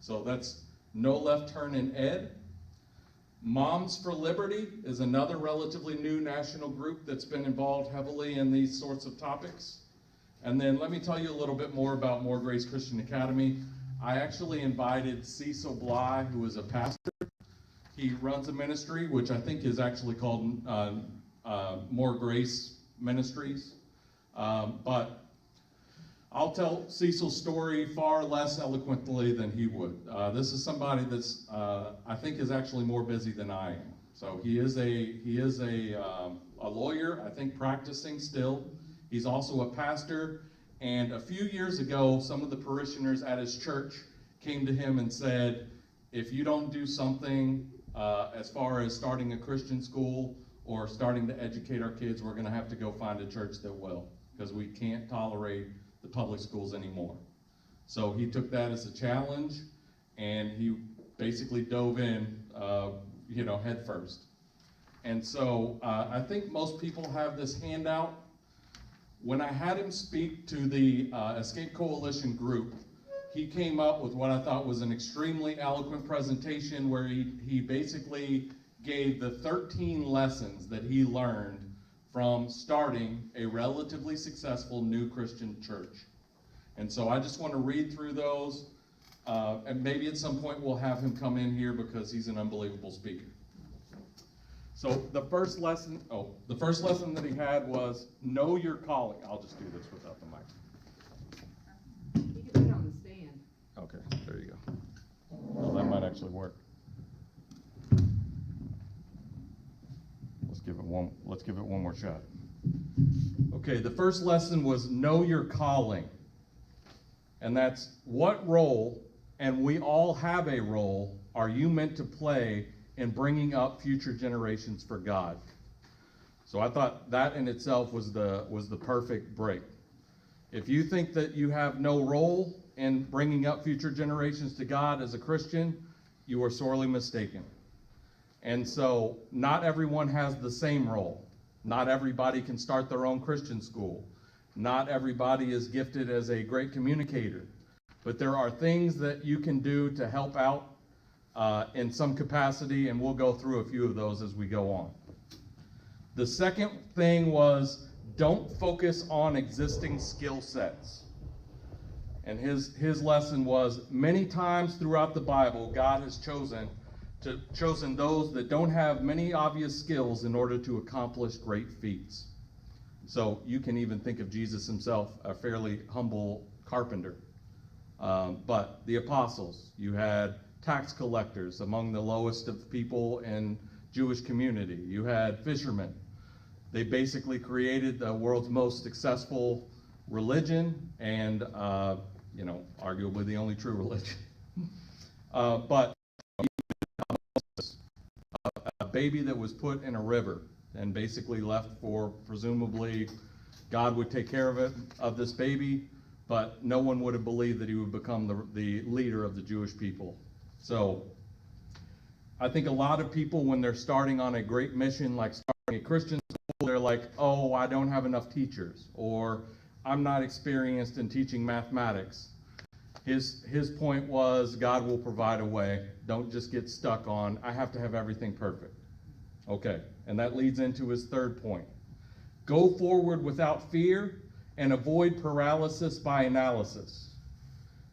So that's No Left Turn in Ed. Moms for Liberty is another relatively new national group that's been involved heavily in these sorts of topics. And then let me tell you a little bit more about More Grace Christian Academy. I actually invited Cecil Bly, who is a pastor. He runs a ministry, which I think is actually called More Grace Ministries. But I'll tell Cecil's story far less eloquently than he would. This is somebody that's, I think, is actually more busy than I am. So he is a lawyer, I think, practicing still. He's also a pastor. And a few years ago, some of the parishioners at his church came to him and said, if you don't do something as far as starting a Christian school or starting to educate our kids, we're going to have to go find a church that will, because we can't tolerate the public schools anymore. So he took that as a challenge, and he basically dove in, head first. And so I think most people have this handout. When I had him speak to the Escape Coalition group, he came up with what I thought was an extremely eloquent presentation where he basically gave the 13 lessons that he learned from starting a relatively successful new Christian church. And so I just want to read through those, and maybe at some point we'll have him come in here because he's an unbelievable speaker. So the first lesson that he had was know your calling. I'll just do this without the mic. You can put it on the stand. Okay, there you go. Well, that might actually work. Let's give it one more shot. Okay, the first lesson was know your calling. And that's what role, and we all have a role, are you meant to play in bringing up future generations for God? So I thought that in itself was the perfect break. If you think that you have no role in bringing up future generations to God as a Christian, you are sorely mistaken. And so not everyone has the same role. Not everybody can start their own Christian school. Not everybody is gifted as a great communicator. But there are things that you can do to help out in some capacity, and we'll go through a few of those as we go on. The second thing was don't focus on existing skill sets. And his lesson was many times throughout the Bible, God has chosen those that don't have many obvious skills in order to accomplish great feats. So you can even think of Jesus himself, a fairly humble carpenter. But the apostles, you had tax collectors among the lowest of people in Jewish community. You had fishermen. They basically created the world's most successful religion and, arguably the only true religion. But a baby that was put in a river and basically left for, presumably, God would take care of this baby, but no one would have believed that he would become the leader of the Jewish people. So I think a lot of people, when they're starting on a great mission, like starting a Christian school, they're like, oh, I don't have enough teachers, or I'm not experienced in teaching mathematics. His point was, God will provide a way. Don't just get stuck on, I have to have everything perfect. Okay, and that leads into his third point. Go forward without fear and avoid paralysis by analysis.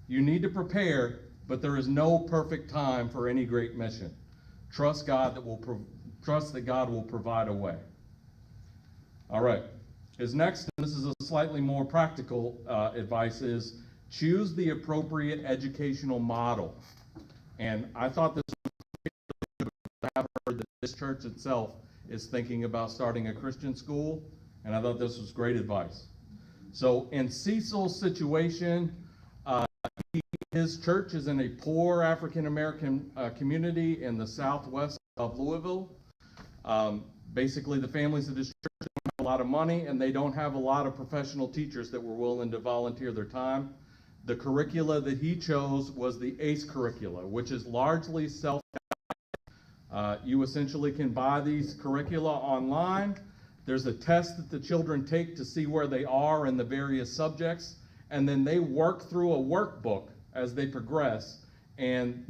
You need to prepare, but there is no perfect time for any great mission. Trust that God will provide a way. All right. His next, and this is a slightly more practical advice, is choose the appropriate educational model. And I thought this was have heard the this church itself is thinking about starting a Christian school, and I thought this was great advice. So in Cecil's situation, his church is in a poor African-American community in the southwest of Louisville. Basically, the families of this church don't have a lot of money, and they don't have a lot of professional teachers that were willing to volunteer their time. The curricula that he chose was the ACE curricula, which is largely you essentially can buy these curricula online. There's a test that the children take to see where they are in the various subjects, and then they work through a workbook as they progress, and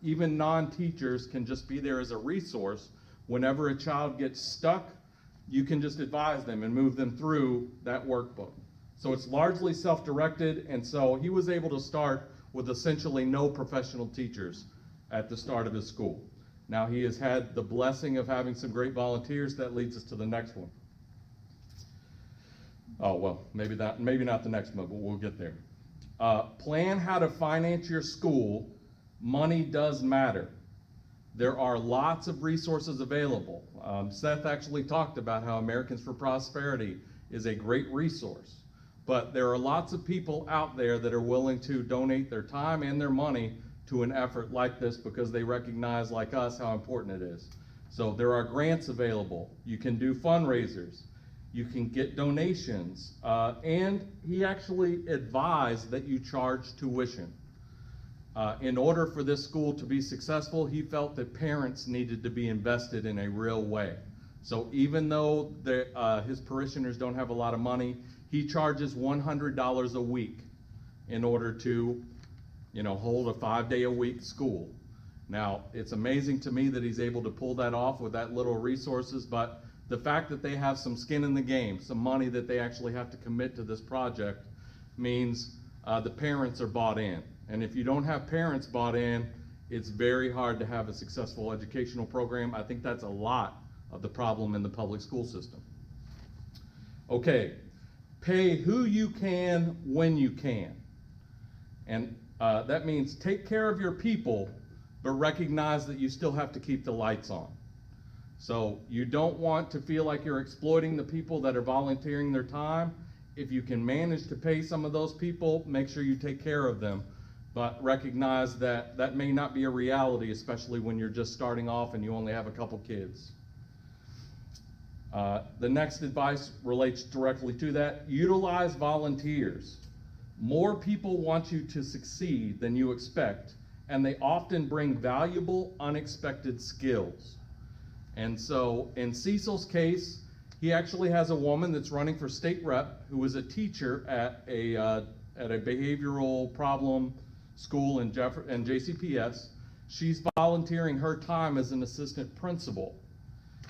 even non-teachers can just be there as a resource. Whenever a child gets stuck, you can just advise them and move them through that workbook. So it's largely self-directed, and so he was able to start with essentially no professional teachers at the start of his school. Now he has had the blessing of having some great volunteers. That leads us to the next one. Oh, well, maybe not the next one, but we'll get there. Plan how to finance your school. Money does matter. There are lots of resources available. Seth actually talked about how Americans for Prosperity is a great resource. But there are lots of people out there that are willing to donate their time and their money to an effort like this because they recognize, like us, how important it is. So there are grants available. You can do fundraisers. You can get donations. And he actually advised that you charge tuition. In order for this school to be successful, he felt that parents needed to be invested in a real way. So even though his parishioners don't have a lot of money, he charges $100 a week in order to, hold a 5-day-a-week school. Now, it's amazing to me that he's able to pull that off with that little resources, but the fact that they have some skin in the game, some money that they actually have to commit to this project, means the parents are bought in. And if you don't have parents bought in, it's very hard to have a successful educational program. I think that's a lot of the problem in the public school system. Okay, pay who you can when you can. And that means take care of your people, but recognize that you still have to keep the lights on. So you don't want to feel like you're exploiting the people that are volunteering their time. If you can manage to pay some of those people, make sure you take care of them. But recognize that that may not be a reality, especially when you're just starting off and you only have a couple kids. The next advice relates directly to that. Utilize volunteers. More people want you to succeed than you expect, and they often bring valuable, unexpected skills. And so in Cecil's case, he actually has a woman that's running for state rep who is a teacher at a behavioral problem school in JCPS. She's volunteering her time as an assistant principal.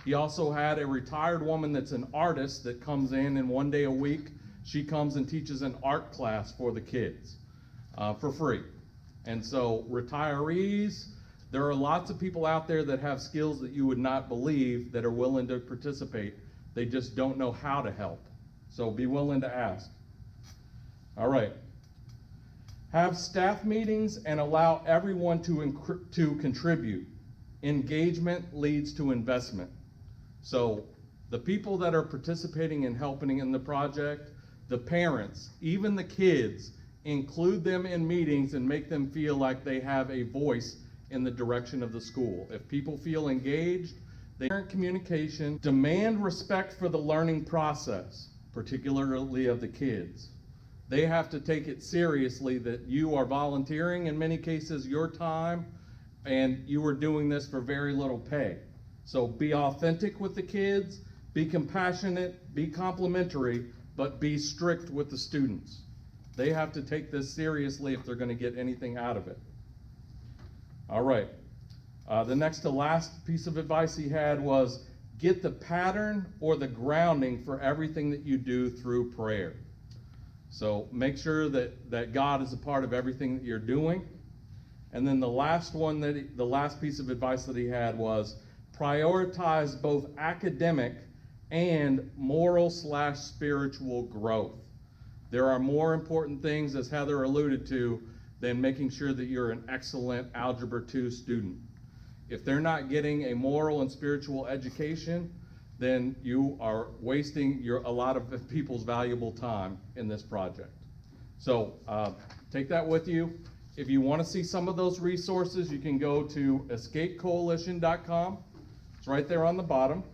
He also had a retired woman that's an artist that comes in, and 1 day a week she comes and teaches an art class for the kids for free. And so retirees, there are lots of people out there that have skills that you would not believe that are willing to participate. They just don't know how to help. So be willing to ask. All right. Have staff meetings and allow everyone to contribute. Engagement leads to investment. So the people that are participating and helping in the project, the parents, even the kids, include them in meetings and make them feel like they have a voice in the direction of the school. If people feel engaged, parent communication, demand respect for the learning process, particularly of the kids. They have to take it seriously that you are volunteering, in many cases, your time, and you are doing this for very little pay. So be authentic with the kids, be compassionate, be complimentary, but be strict with the students. They have to take this seriously if they're going to get anything out of it. All right. The next to last piece of advice he had was get the pattern or the grounding for everything that you do through prayer. So make sure that God is a part of everything that you're doing. And then the last piece of advice that he had was prioritize both academic and moral/spiritual growth. There are more important things, as Heather alluded to, than making sure that you're an excellent Algebra 2 student. if they're not getting a moral and spiritual education, then you are wasting a lot of people's valuable time in this project. So take that with you. If you want to see some of those resources, you can go to escapecoalition.com. It's right there on the bottom.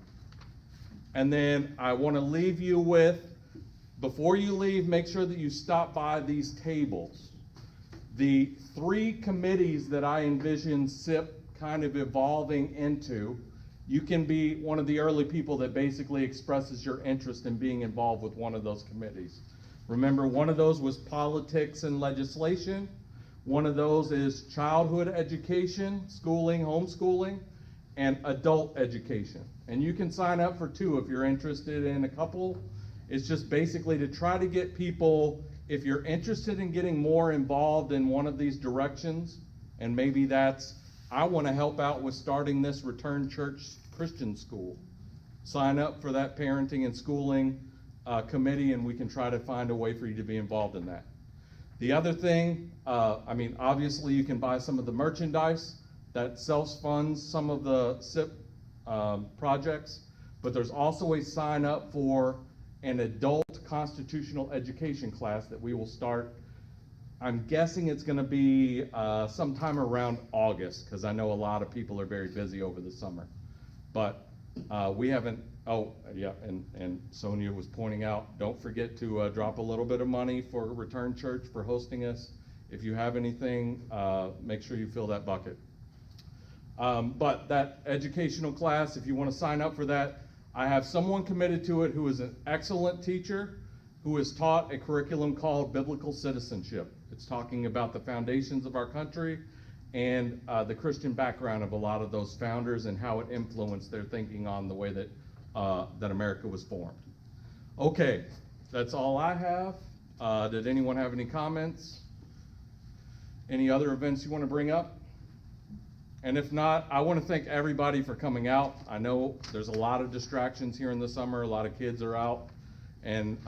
And then I want to leave you with, before you leave, make sure that you stop by these tables. The 3 committees that I envision SIP kind of evolving into, you can be one of the early people that basically expresses your interest in being involved with one of those committees. Remember, one of those was politics and legislation. One of those is childhood education, schooling, homeschooling, and adult education. And you can sign up for 2 if you're interested in a couple. It's just basically to try to get people, if you're interested in getting more involved in one of these directions, and maybe that's, I want to help out with starting this Return Church Christian school. Sign up for that parenting and schooling committee, and we can try to find a way for you to be involved in that. The other thing, I mean, obviously you can buy some of the merchandise that self-funds some of the SIP projects, but there's also a sign up for an adult constitutional education class that we will start. I'm guessing it's going to be sometime around August, because I know a lot of people are very busy over the summer. But we haven't, oh, yeah, and Sonia was pointing out, don't forget to drop a little bit of money for Return Church for hosting us. If you have anything, make sure you fill that bucket. But that educational class, if you want to sign up for that, I have someone committed to it who is an excellent teacher who has taught a curriculum called Biblical Citizenship. It's talking about the foundations of our country and the Christian background of a lot of those founders and how it influenced their thinking on the way that, that America was formed. Okay, that's all I have. Did anyone have any comments? Any other events you want to bring up? And if not, I want to thank everybody for coming out. I know there's a lot of distractions here in the summer. A lot of kids are out. And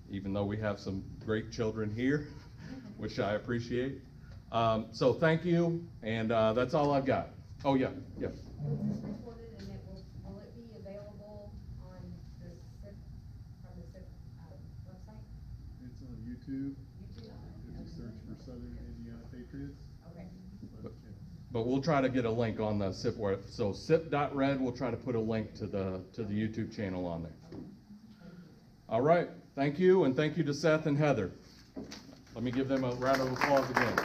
even though we have some great children here, which I appreciate. So thank you. And that's all I've got. Oh, yeah. Yeah. It was just recorded, and will it be available on the SIP, from the SIP website? It's on YouTube. YouTube? If you search for Southern Indiana Patriots. Okay. But we'll try to get a link on the SIP web. So SIP.RED, we'll try to put a link to the YouTube channel on there. All right. Thank you, and thank you to Seth and Heather. Let me give them a round of applause again.